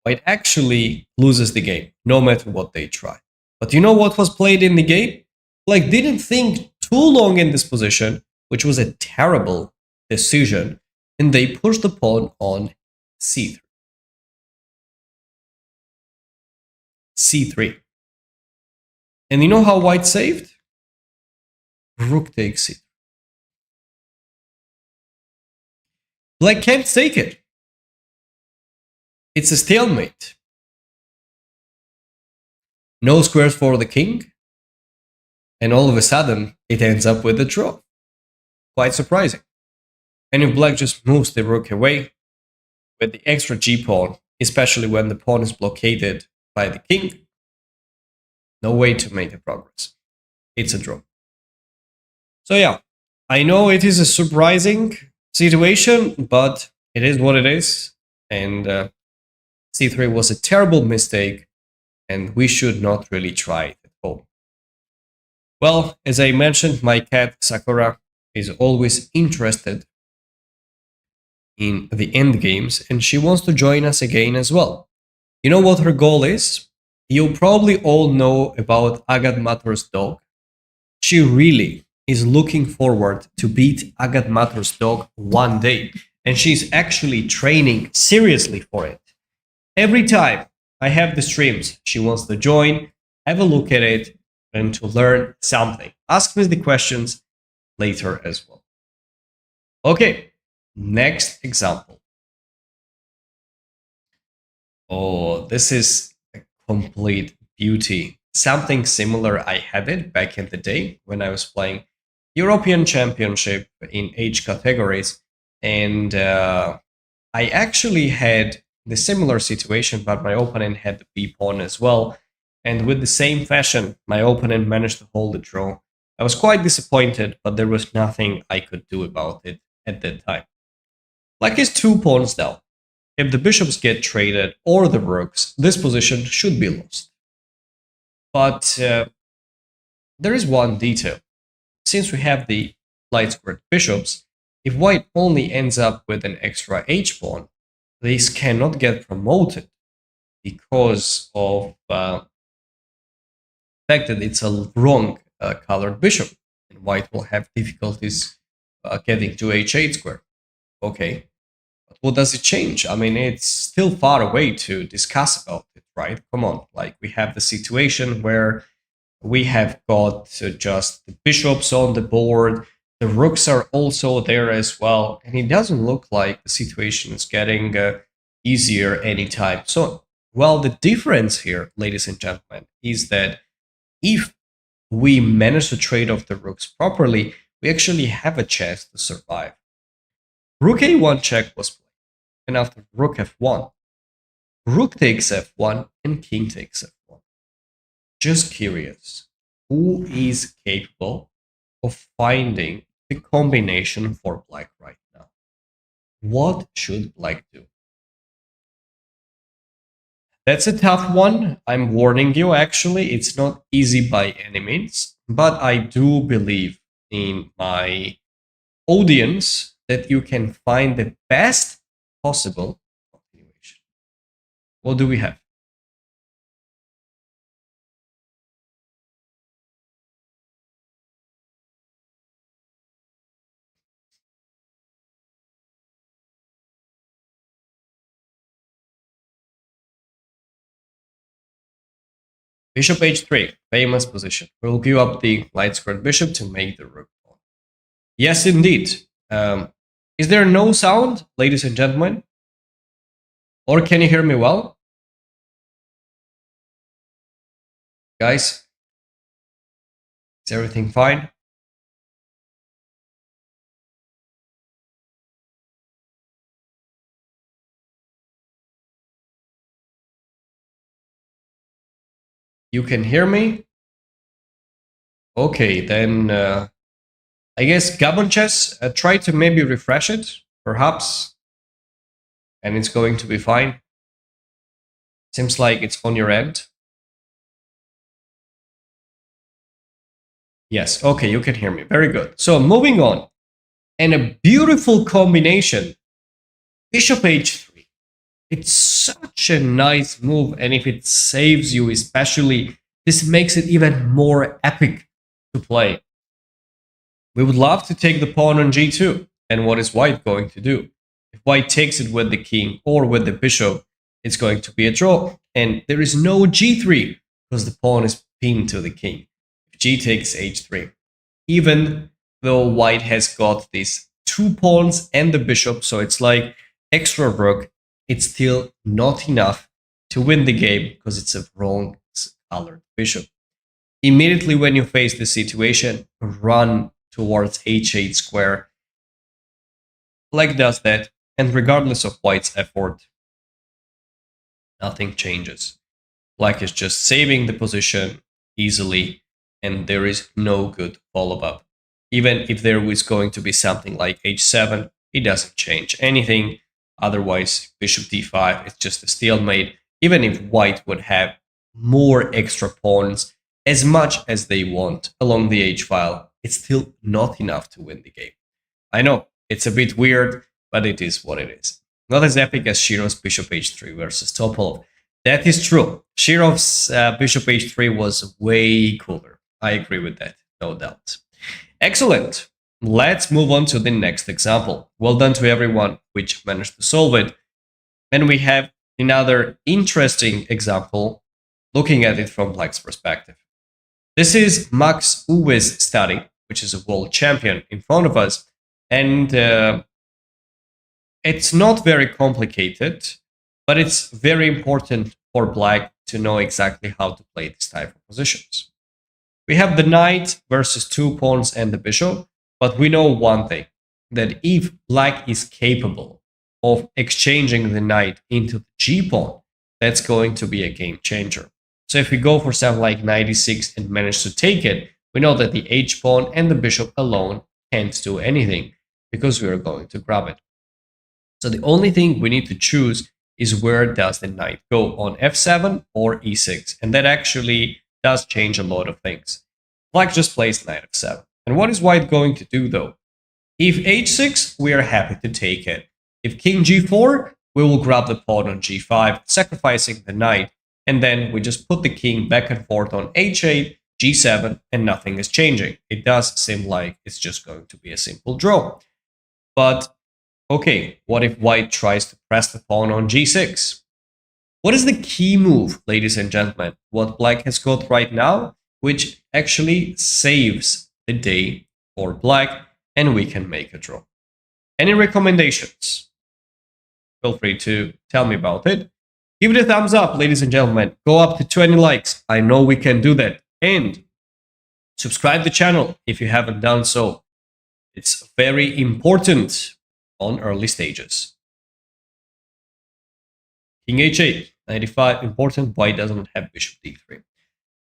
White actually loses the game, no matter what they try. But you know what was played in the game? Black didn't think too long in this position, which was a terrible decision, and they pushed the pawn on c3. c3. And you know how white saved? Rook takes c3. Black can't take it. It's a stalemate. No squares for the king, and all of a sudden it ends up with a draw. Quite surprising. And if black just moves the rook away with the extra g-pawn, especially when the pawn is blockaded by the king, no way to make a progress. It's a draw. So yeah, I know it is a surprising situation, but it is what it is. And c3 was a terrible mistake, and we should not really try it at all. Well, as I mentioned, my cat Sakura is always interested in the Endgames, and she wants to join us again as well. You know what her goal is? You probably all know about Agat Matur's dog. She really is looking forward to beat Agat Matur's dog one day, and she's actually training seriously for it. Every time I have the streams, she wants to join, have a look at it, and to learn something. Ask me the questions later as well. Okay, next example. Oh, this is a complete beauty. Something similar, I had it back in the day when I was playing European Championship in age categories. And I actually had the similar situation, but my opponent had the b pawn as well. And with the same fashion, my opponent managed to hold the draw. I was quite disappointed, but there was nothing I could do about it at that time. Black is 2 pawns down. If the bishops get traded or the rooks, this position should be lost. But there is one detail. Since we have the light squared bishops, if white only ends up with an extra h-pawn, this cannot get promoted because of the fact that it's a wrong colored bishop, and white will have difficulties getting to h8 square. Okay, but what does it change? I mean, it's still far away to discuss about it, right? Come on, like we have the situation where we have got just the bishops on the board, the rooks are also there as well, and it doesn't look like the situation is getting easier anytime. So, well, the difference here, ladies and gentlemen, is that if we manage to trade off the rooks properly, we actually have a chance to survive. Rook a1 check was played, and after rook f1, rook takes f1 and king takes f1. Just curious, who is capable of finding the combination for black right now? What should black do? That's a tough one. I'm warning you, actually. It's not easy by any means, but I do believe in my audience that you can find the best possible continuation. What do we have? Bishop h3, famous position. We'll give up the light squared bishop to make the rook pawn. Yes, indeed. Is there no sound, ladies and gentlemen? Or can you hear me well? Guys, is everything fine? You can hear me? Okay, then I guess Gabon chess, try to maybe refresh it, perhaps, and it's going to be fine. Seems like it's on your end. Yes, okay, you can hear me. Very good. So moving on. And a beautiful combination. Bishop h3. It's such a nice move, and if it saves you especially, this makes it even more epic to play. We would love to take the pawn on g2. And what is white going to do? If white takes it with the king or with the bishop, it's going to be a draw. And there is no g3 because the pawn is pinned to the king. If g takes h3. Even though white has got these two pawns and the bishop, so it's like extra rook, it's still not enough to win the game because it's a wrong colored bishop. Immediately when you face this situation, run towards h8 square. Black does that, and regardless of white's effort, nothing changes. Black is just saving the position easily, and there is no good follow-up. Even if there was going to be something like h7, it doesn't change anything. Otherwise, bishop d5, it's just a stalemate. Even if white would have more extra pawns, as much as they want along the h-file, it's still not enough to win the game. I know, it's a bit weird, but it is what it is. Not as epic as Shirov's bishop h3 versus Topolov. That is true. Shirov's bishop h3 was way cooler. I agree with that, no doubt. Excellent. Let's move on to the next example. Well done to everyone which managed to solve it. And we have another interesting example, looking at it from Black's perspective. This is Max Uwe's study, which is a world champion in front of us. And it's not very complicated, but it's very important for Black to know exactly how to play this type of positions. We have the knight versus two pawns and the bishop, but we know one thing, that if Black is capable of exchanging the knight into the g-pawn, that's going to be a game changer. So if we go for something like knight e6 and manage to take it, we know that the h-pawn and the bishop alone can't do anything because we are going to grab it. So the only thing we need to choose is where does the knight go, on f7 or e6. And that actually does change a lot of things. Black just plays knight f7. And what is white going to do though? If h6, we are happy to take it. If king g4, we will grab the pawn on g5, sacrificing the knight. And then we just put the king back and forth on h8, g7, and nothing is changing. It does seem like it's just going to be a simple draw. But okay, what if white tries to press the pawn on g6? What is the key move, ladies and gentlemen? What Black has got right now, which actually saves the day for Black, and we can make a draw. Any recommendations? Feel free to tell me about it. Give it a thumbs up, ladies and gentlemen. Go up to 20 likes. I know we can do that. And subscribe the channel if you haven't done so. It's very important on early stages. King h8, 95, important. White doesn't have bishop d3.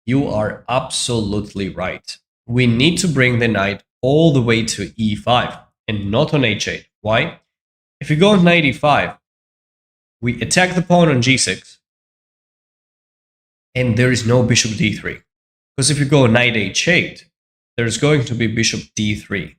You are absolutely right. We need to bring the knight all the way to e5 and not on h8. Why? If you go on knight e5, we attack the pawn on g6, and there is no bishop d3. Because if you go knight h8, there's going to be bishop d3.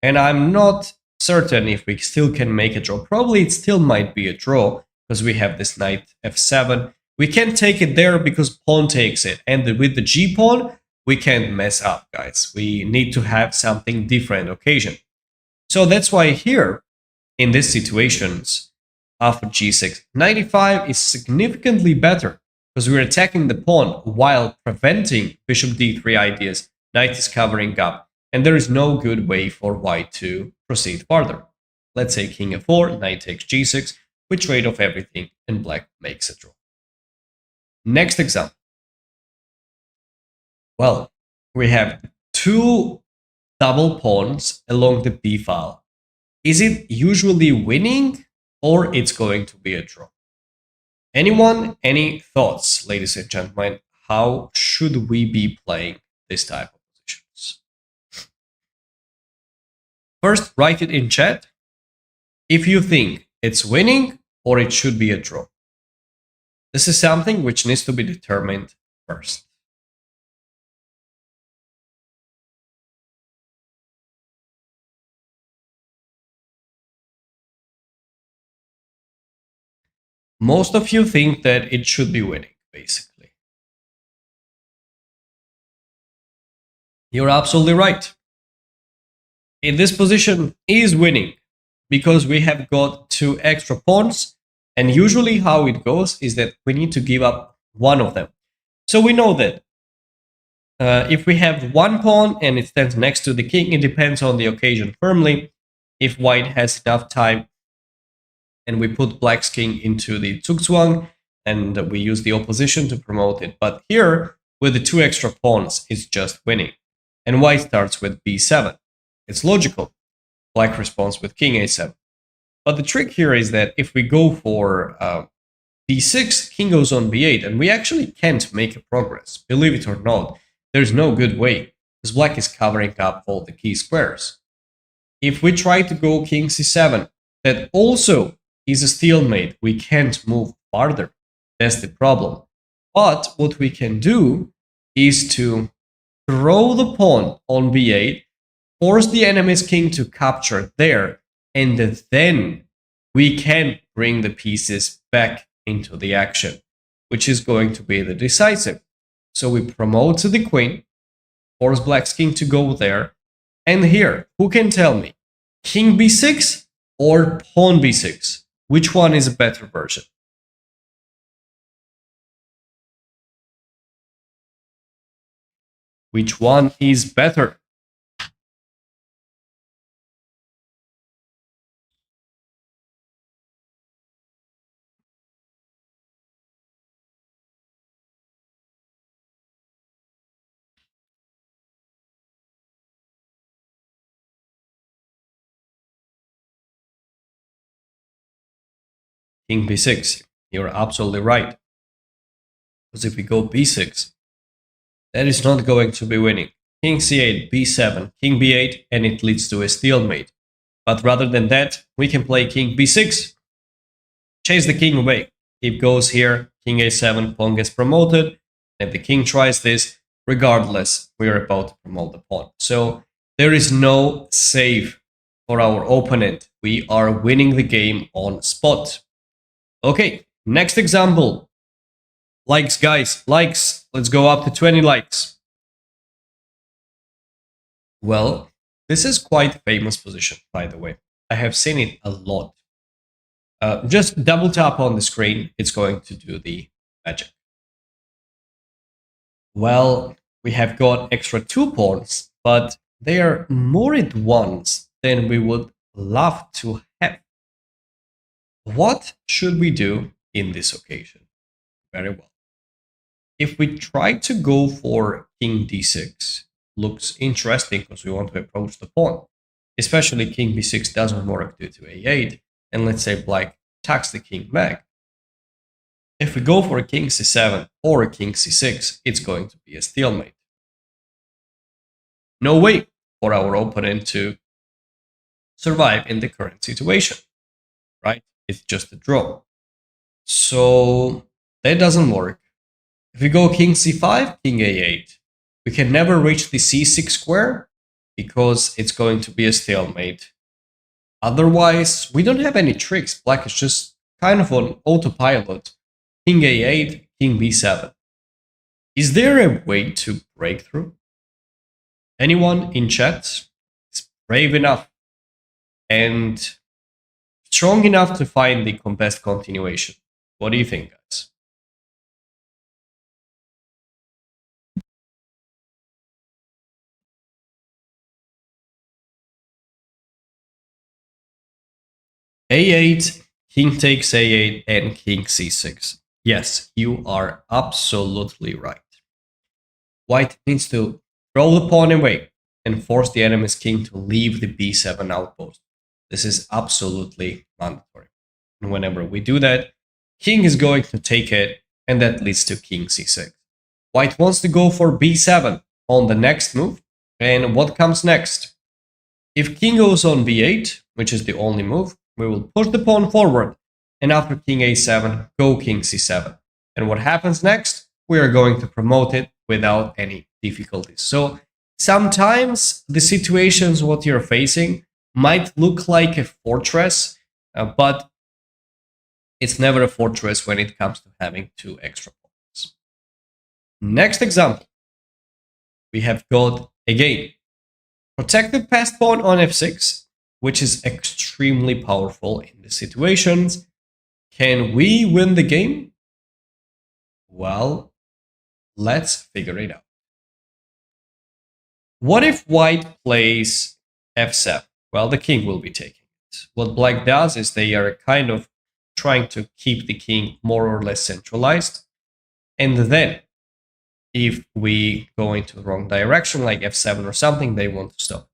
And I'm not certain if we still can make a draw. Probably it still might be a draw, because we have this knight f7. We can't take it there because pawn takes it. And with the g-pawn, we can't mess up, guys. We need to have something different occasion. So that's why here, in these situations, after g6, 95 is significantly better because we're attacking the pawn while preventing bishop d3 ideas. Knight is covering up, and there is no good way for white to proceed further. Let's say king f4, knight takes g6, we trade off everything, and Black makes a draw. Next example. Well, we have two double pawns along the b file. Is it usually winning or it's going to be a draw? Anyone, any thoughts, ladies and gentlemen? How should we be playing this type of positions? First, write it in chat if you think it's winning or it should be a draw. This is something which needs to be determined first. Most of you think that it should be winning, basically. You're absolutely right. In this position is winning because we have got two extra pawns, and usually how it goes is that we need to give up one of them. So we know that if we have one pawn and it stands next to the king, it depends on the occasion firmly. If white has enough time and we put black's king into the Zugzwang and we use the opposition to promote it. But here, with the two extra pawns, it's just winning. And white starts with b7. It's logical. Black responds with king a7. But the trick here is that if we go for b6, king goes on b8, and we actually can't make a progress. Believe it or not, there's no good way, because black is covering up all the key squares. If we try to go king c7, that also is a stalemate. We can't move farther. That's the problem. But what we can do is to throw the pawn on b8, force the enemy's king to capture there, and then we can bring the pieces back into the action, which is going to be the decisive. So we promote the queen, force black's king to go there, and here, who can tell me? King b6 or pawn b6? Which one is a better version? Which one is better? King b6. You're absolutely right. Because if we go b6, that is not going to be winning. King c8, b7, king b8, and it leads to a stalemate. But rather than that, we can play king b6, chase the king away. If goes here, king a7, pawn gets promoted. If the king tries this, regardless, we are about to promote the pawn. So there is no save for our opponent. We are winning the game on spot. Okay, next example. Likes, guys, likes. Let's go up to 20 likes. Well, this is quite a famous position, by the way. I have seen it a lot. Just double tap on the screen. It's going to do the magic. Well, we have got extra two pawns, but they are more advanced than we would love to have. What should we do in this occasion? Very well. If we try to go for king d6, looks interesting because we want to approach the pawn. Especially king b6 doesn't work due to a8, and let's say black attacks the king back. If we go for a king c7 or a king c6, it's going to be a stalemate. No way for our opponent to survive in the current situation, right? It's just a draw. So that doesn't work. If we go king c5, king a8, we can never reach the c6 square because it's going to be a stalemate. Otherwise, we don't have any tricks. Black is just kind of on autopilot. King a8, king b7. Is there a way to break through? Anyone in chat is brave enough and strong enough to find the best continuation? What do you think, guys? a8, king takes a8, and king c6. Yes, you are absolutely right. White needs to throw the pawn away and force the enemy's king to leave the b7 outpost. This is absolutely mandatory. And whenever we do that, king is going to take it, and that leads to king c6. White wants to go for b7 on the next move, and what comes next? If king goes on b8, which is the only move, we will push the pawn forward, and after king a7, go king c7. And what happens next? We are going to promote it without any difficulties. So sometimes the situations what you're facing might look like a fortress, but it's never a fortress when it comes to having two extra pawns. Next example, we have got again protected passed pawn on f6, which is extremely powerful in the situations. Can we win the game? Well, let's figure it out. What if white plays f7? Well, the king will be taking it. What black does is they are kind of trying to keep the king more or less centralized. And then, if we go into the wrong direction, like f7 or something, they want to stop.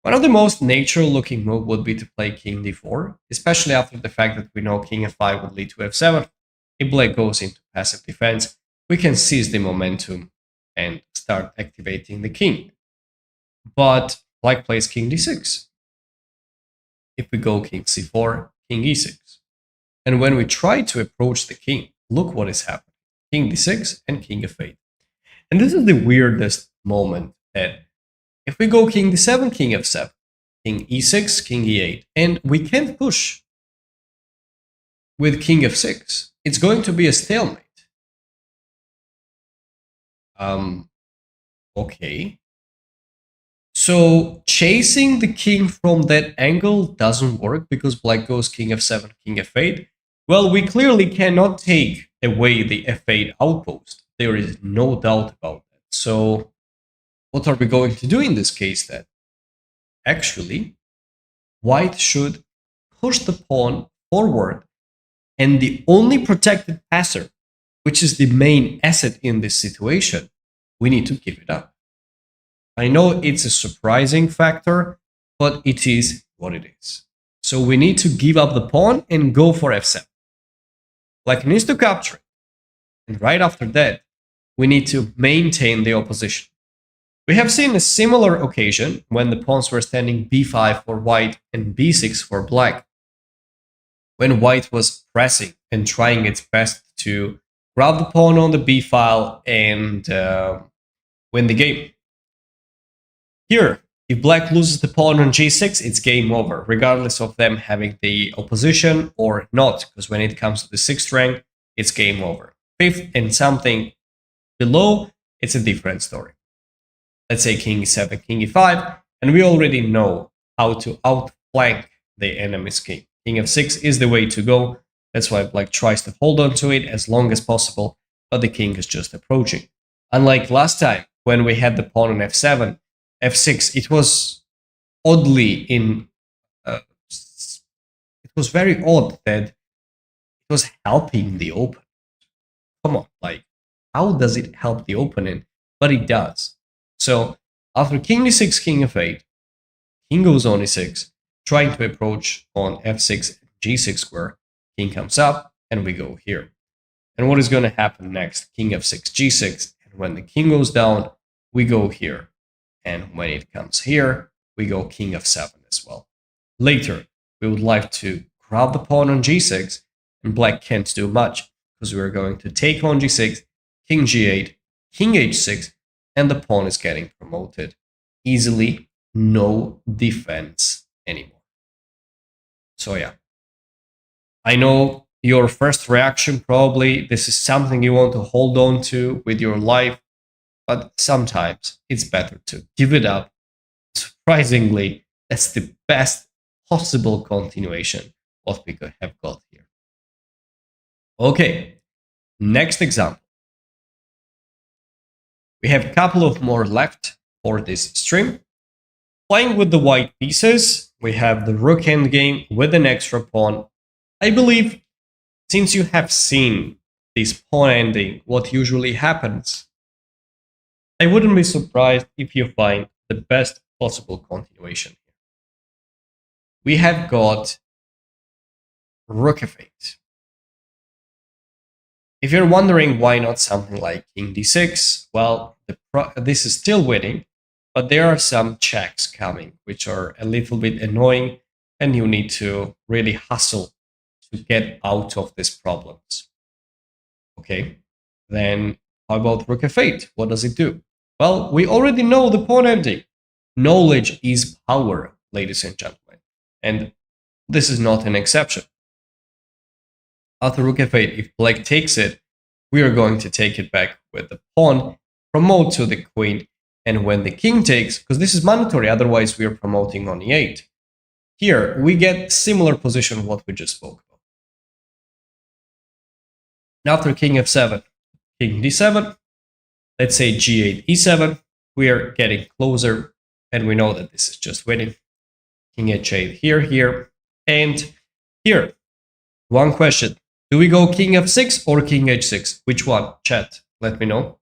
One of the most natural looking move would be to play king d4, especially after the fact that we know king f5 would lead to f7. If black goes into passive defense, we can seize the momentum and start activating the king. But black plays king d6. If we go king c4, king e6. And when we try to approach the king, look what is happening. King d6 and king f8. And this is the weirdest moment that if we go king d7, king f7, king e6, king e8, and we can't push with king f6, it's going to be a stalemate. Okay. So chasing the king from that angle doesn't work because black goes king f7, king f8. Well, we clearly cannot take away the f8 outpost. There is no doubt about that. So what are we going to do in this case then? Actually, white should push the pawn forward, and the only protected passer, which is the main asset in this situation, we need to give it up. I know it's a surprising factor, but it is what it is. So we need to give up the pawn and go for f7. Black needs to capture it. And right after that, we need to maintain the opposition. We have seen a similar occasion when the pawns were standing b5 for white and b6 for black. When white was pressing and trying its best to grab the pawn on the b file and win the game. Here, if black loses the pawn on g6, it's game over, regardless of them having the opposition or not, because when it comes to the 6th rank, it's game over. 5th and something below, it's a different story. Let's say king e7, king e5, and we already know how to outflank the enemy's king. King f6 is the way to go. That's why black tries to hold on to it as long as possible, but the king is just approaching. Unlike last time, when we had the pawn on f7, f6, it was oddly in... it was very odd that it was helping the opponent. Come on, like, how does it help the opponent? But it does. So, after king d6, king f8, king goes on e6, trying to approach on f6, g6 square, king comes up, and we go here. And what is going to happen next? King f6, g6, and when the king goes down, we go here. And when it comes here, we go king f7 as well. Later, we would like to grab the pawn on g6, and black can't do much, because we're going to take on g6, king g8, king h6, and the pawn is getting promoted. Easily, no defense anymore. So yeah, I know your first reaction probably, this is something you want to hold on to with your life, but sometimes it's better to give it up. Surprisingly, that's the best possible continuation what we could have got here. Okay, next example. We have a couple of more left for this stream. Playing with the white pieces, we have the rook endgame with an extra pawn. I believe, since you have seen this pawn ending, what usually happens, I wouldn't be surprised if you find the best possible continuation here. We have got Rook f8. If you're wondering why not something like King d6, well, this is still winning, but there are some checks coming, which are a little bit annoying, and you need to really hustle to get out of these problems. Okay, then how about Rook f8? What does it do? Well, we already know the pawn ending. Knowledge is power, ladies and gentlemen, and this is not an exception. After Rook f8, if black takes it, we are going to take it back with the pawn, promote to the queen, and when the king takes, because this is mandatory, otherwise we are promoting on e8. Here, we get similar position what we just spoke about. After king f7, king d7, let's say g8, e7, we are getting closer, and we know that this is just winning. King h8 here, here, and here. One question. Do we go king f6 or king h6? Which one? Chat, let me know.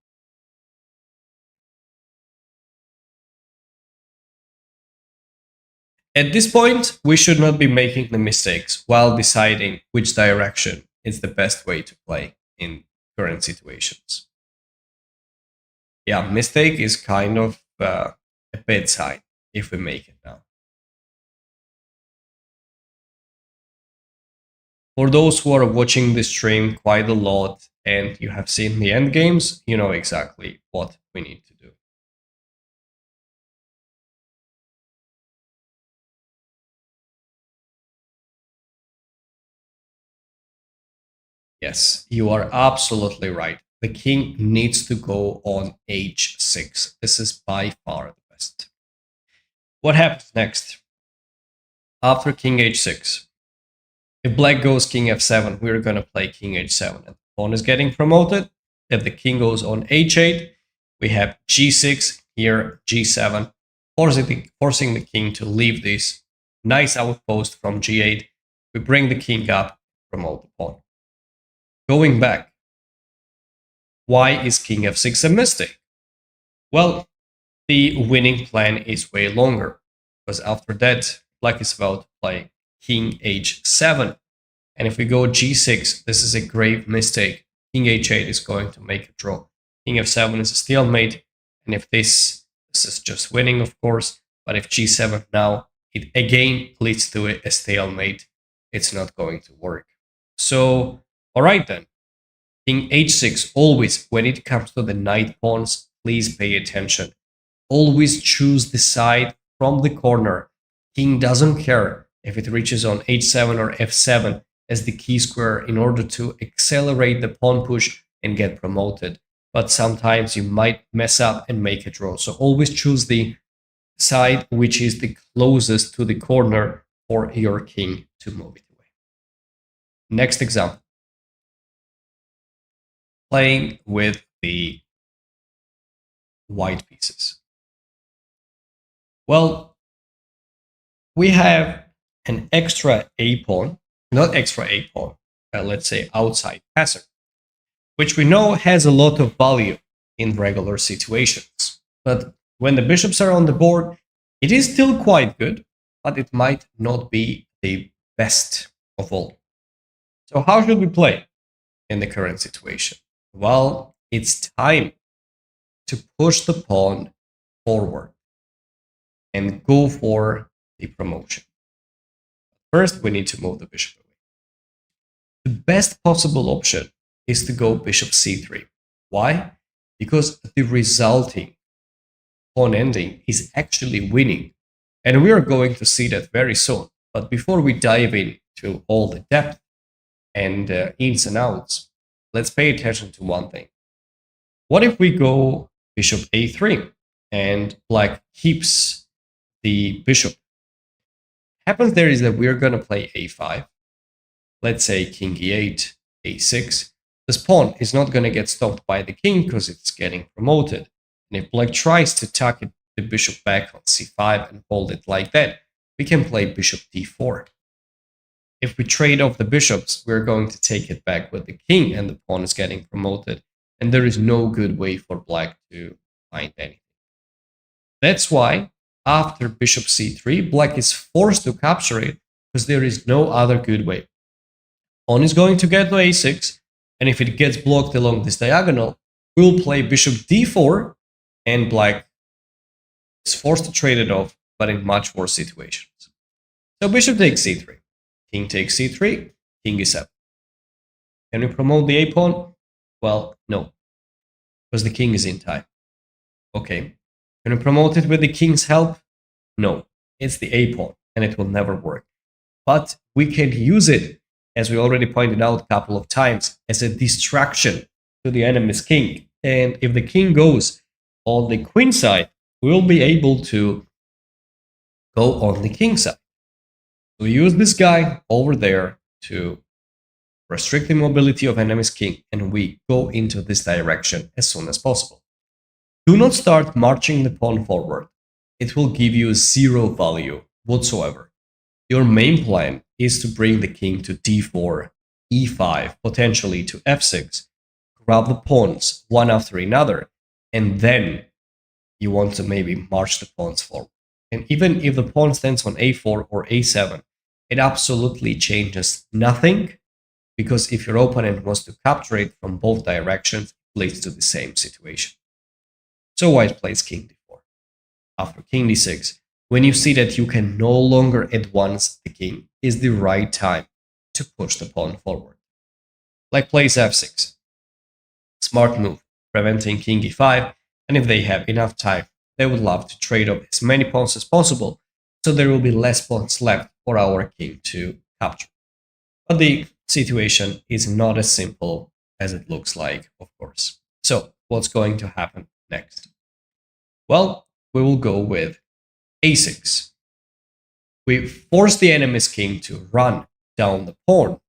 At this point, we should not be making the mistakes while deciding which direction is the best way to play in current situations. Yeah, mistake is kind of a bad sign if we make it now. For those who are watching the stream quite a lot and you have seen the end games, you know exactly what we need to do. Yes, you are absolutely right. The king needs to go on h6. This is by far the best. What happens next? After king h6, if black goes king f7, we're going to play king h7. And the pawn is getting promoted. If the king goes on h8, we have g6, here g7, forcing the king to leave this nice outpost from g8. We bring the king up, promote the pawn. Going back, why is king f6 a mistake? Well, the winning plan is way longer, because after that, black is about to play king h7. And if we go g6, this is a grave mistake. King h8 is going to make a draw. King f7 is a stalemate. And if this is just winning, of course. But if g7 now, it again leads to a stalemate. It's not going to work. So, all right then. King h6, always, when it comes to the knight pawns, please pay attention. Always choose the side from the corner. King doesn't care if it reaches on h7 or f7 as the key square in order to accelerate the pawn push and get promoted. But sometimes you might mess up and make a draw. So always choose the side which is the closest to the corner for your king to move it away. Next example. Playing with the white pieces. Well, we have an extra a pawn, not extra a pawn, let's say outside passer, which we know has a lot of value in regular situations. But when the bishops are on the board, it is still quite good, but it might not be the best of all. So how should we play in the current situation? Well, it's time to push the pawn forward and go for the promotion. First, we need to move the bishop away. The best possible option is to go bishop c3. Why? Because the resulting pawn ending is actually winning. And we are going to see that very soon. But before we dive into all the depth and ins and outs, let's pay attention to one thing. What if we go bishop a3 and black keeps the bishop? Happens there is that we're going to play a5. Let's say king e8, a6. This pawn is not going to get stopped by the king because it's getting promoted. And if black tries to tuck the bishop back on c5 and hold it like that, we can play bishop d4. If we trade off the bishops, we're going to take it back with the king and the pawn is getting promoted. And there is no good way for black to find anything. That's why after bishop c3, black is forced to capture it because there is no other good way. Pawn is going to get to a6, and if it gets blocked along this diagonal, we'll play bishop d4, and black is forced to trade it off, but in much worse situations. So bishop takes c3, king takes c3, king e7. Can we promote the a-pawn? Well, no, because the king is in time. Okay. Can we promote it with the king's help? No, it's the a-pawn, and it will never work. But we can use it, as we already pointed out a couple of times, as a distraction to the enemy's king. And if the king goes on the queen side, we'll be able to go on the king side. So we use this guy over there to restrict the mobility of enemy's king, and we go into this direction as soon as possible. Do not start marching the pawn forward. It will give you zero value whatsoever. Your main plan is to bring the king to d4, e5, potentially to f6, grab the pawns one after another, and then you want to maybe march the pawns forward. And even if the pawn stands on a4 or a7, it absolutely changes nothing, because if your opponent wants to capture it from both directions, it leads to the same situation. So white plays king d4. After king d6, when you see that you can no longer advance the king, is the right time to push the pawn forward. Like plays f6. Smart move, preventing king e5, and if they have enough time, they would love to trade up as many pawns as possible, so there will be less pawns left for our king to capture. But the situation is not as simple as it looks like, of course. So what's going to happen next? Well, we will go with a6. We force the enemy's king to run down the pawn,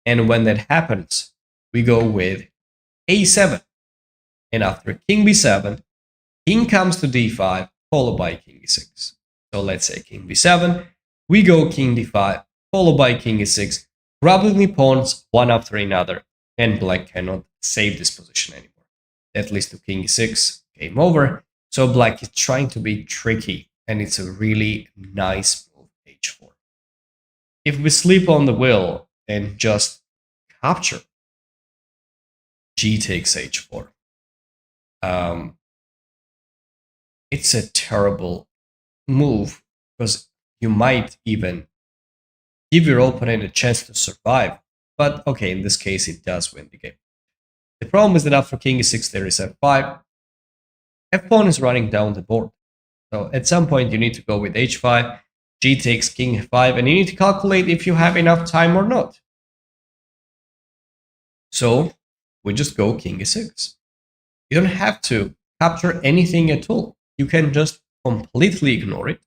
and when that happens, we go with a7. And after king b7, king comes to d5, followed by king e6. So let's say king b7, we go king d5, followed by king e6, grabbing the pawns one after another, and black cannot save this position anymore. That leads to king e6, game over. So black is trying to be tricky, and it's a really nice move, h4. If we sleep on the wheel and just capture, g takes h4. It's a terrible move, because you might even give your opponent a chance to survive. But okay, in this case, it does win the game. The problem is that after king e6, there is f5. F-pawn is running down the board. So at some point, you need to go with h5, g takes king f5, and you need to calculate if you have enough time or not. So we just go king e6. You don't have to capture anything at all. You can just completely ignore it,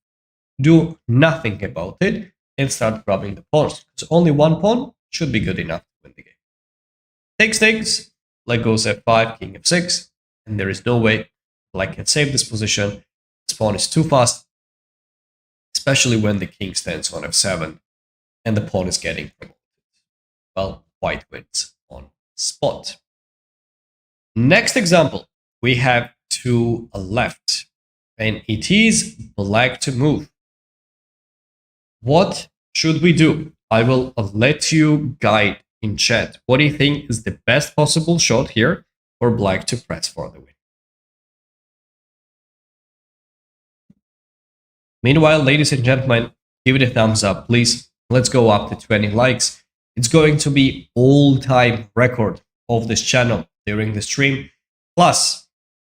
do nothing about it, and start grabbing the pawns. So only one pawn should be good enough to win the game. Takes, black goes f5, king f6, and there is no way black can save this position. This pawn is too fast, especially when the king stands on f7 and the pawn is getting promoted. Well, white wins on spot. Next example, we have to a left, and it is black to move. What should we do? I will let you guide in chat. What do you think is the best possible shot here for black to press for the win? Meanwhile, ladies and gentlemen, give it a thumbs up, please. Let's go up to 20 likes. It's going to be all-time record of this channel during the stream. Plus,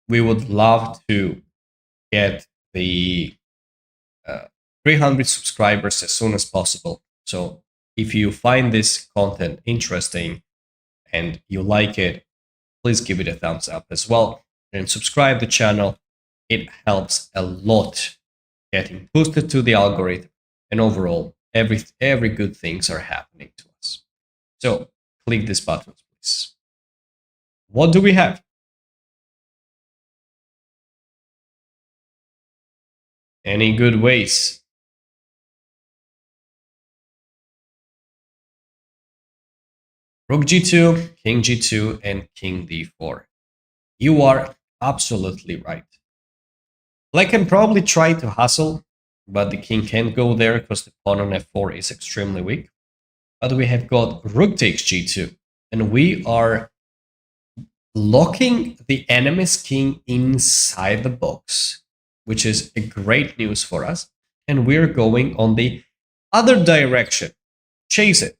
we would love to get the 300 subscribers as soon as possible. So if you find this content interesting and you like it, please give it a thumbs up as well and subscribe to the channel. It helps a lot getting boosted to the algorithm, and overall, every good things are happening to us. So click this button, please. What do we have? Any good ways? Rook g2, king g2, and king d4. You are absolutely right. Black can probably try to hustle, but the king can't go there because the pawn on f4 is extremely weak. But we have got rook takes g2, and we are locking the enemy's king inside the box, which is a great news for us. And we're going on the other direction, chase it.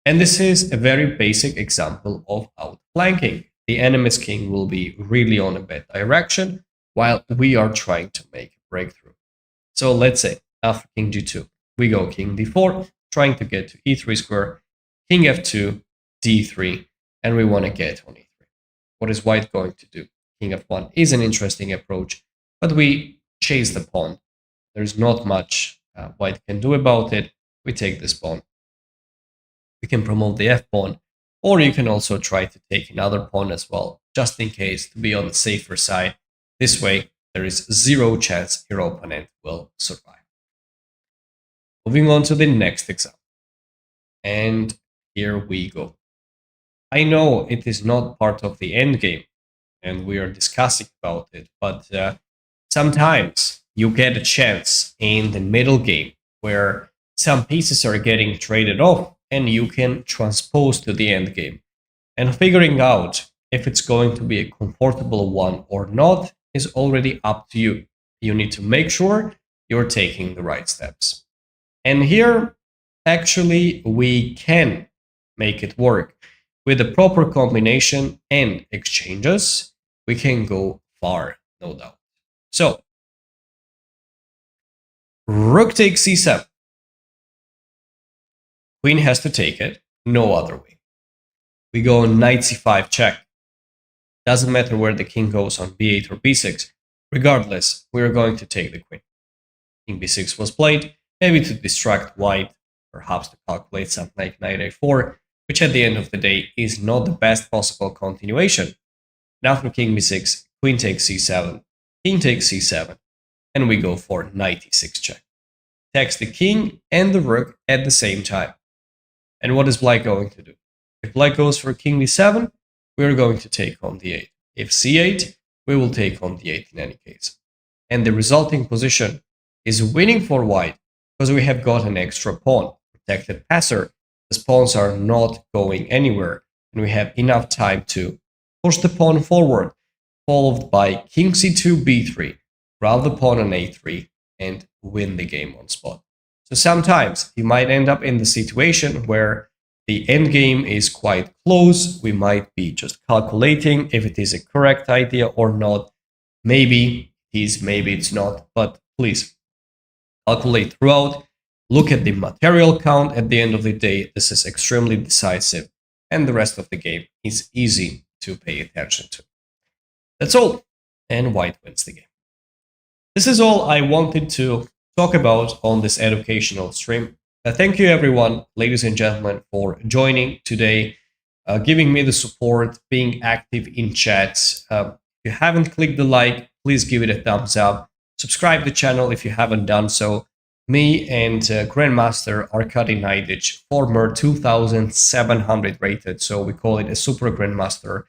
And this is a very basic example of outflanking. The enemy's king will be really on a bad direction while we are trying to make a breakthrough. So let's say after king g2, we go king d4, trying to get to e3 square, king f2, d3, and we want to get on e3. What is white going to do? King f1 is an interesting approach, but we chase the pawn. There's not much white can do about it. We take this pawn. We can promote the f-pawn, or you can also try to take another pawn as well, just in case, to be on the safer side. This way, there is zero chance your opponent will survive. Moving on to the next example. And here we go. I know it is not part of the endgame, and we are discussing about it, but sometimes you get a chance in the middle game where some pieces are getting traded off and you can transpose to the end game. And figuring out if it's going to be a comfortable one or not is already up to you. You need to make sure you're taking the right steps. And here, actually, we can make it work. With the proper combination and exchanges, we can go far, no doubt. So, rook takes c7. Queen has to take it, no other way. We go on knight c5 check. Doesn't matter where the king goes on b8 or b6. Regardless, we are going to take the queen. King b6 was played, maybe to distract white, perhaps to calculate something like knight a4, which at the end of the day is not the best possible continuation. Now after king b6, queen takes c7, king takes c7, and we go for knight e6 check. Attacks the king and the rook at the same time. And what is black going to do? If black goes for king d7, we are going to take on d8. If c8, we will take on d8 in any case. And the resulting position is winning for white because we have got an extra pawn, protected passer. The pawns are not going anywhere, and we have enough time to push the pawn forward, followed by king c2, b3, grab the pawn on a3, and win the game on spot. So sometimes you might end up in the situation where the endgame is quite close. We might be just calculating if it is a correct idea or not. Maybe it is, maybe it's not, but please calculate throughout. Look at the material count at the end of the day. This is extremely decisive, and the rest of the game is easy to pay attention to. That's all, and white wins the game. This is all I wanted to talk about on this educational stream. Thank you, everyone, ladies and gentlemen, for joining today, giving me the support, being active in chats. If you haven't clicked the like, please give it a thumbs up. Subscribe to the channel if you haven't done so. Me and Grandmaster Arkady Naidich, former 2700 rated, so we call it a Super Grandmaster,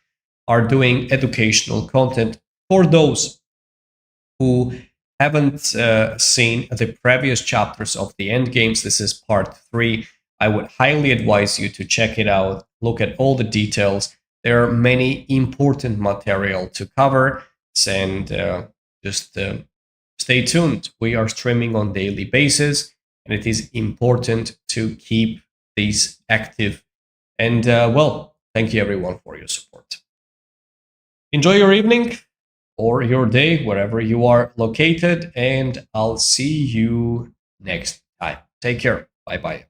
are doing educational content for those who haven't seen the previous chapters of the Endgames. This is part 3. I would highly advise you to check it out, look at all the details. There are many important material to cover, and just stay tuned. We are streaming on daily basis, and it is important to keep these active. And well, thank you everyone for your support. Enjoy your evening or your day, wherever you are located, and I'll see you next time. Take care. Bye-bye.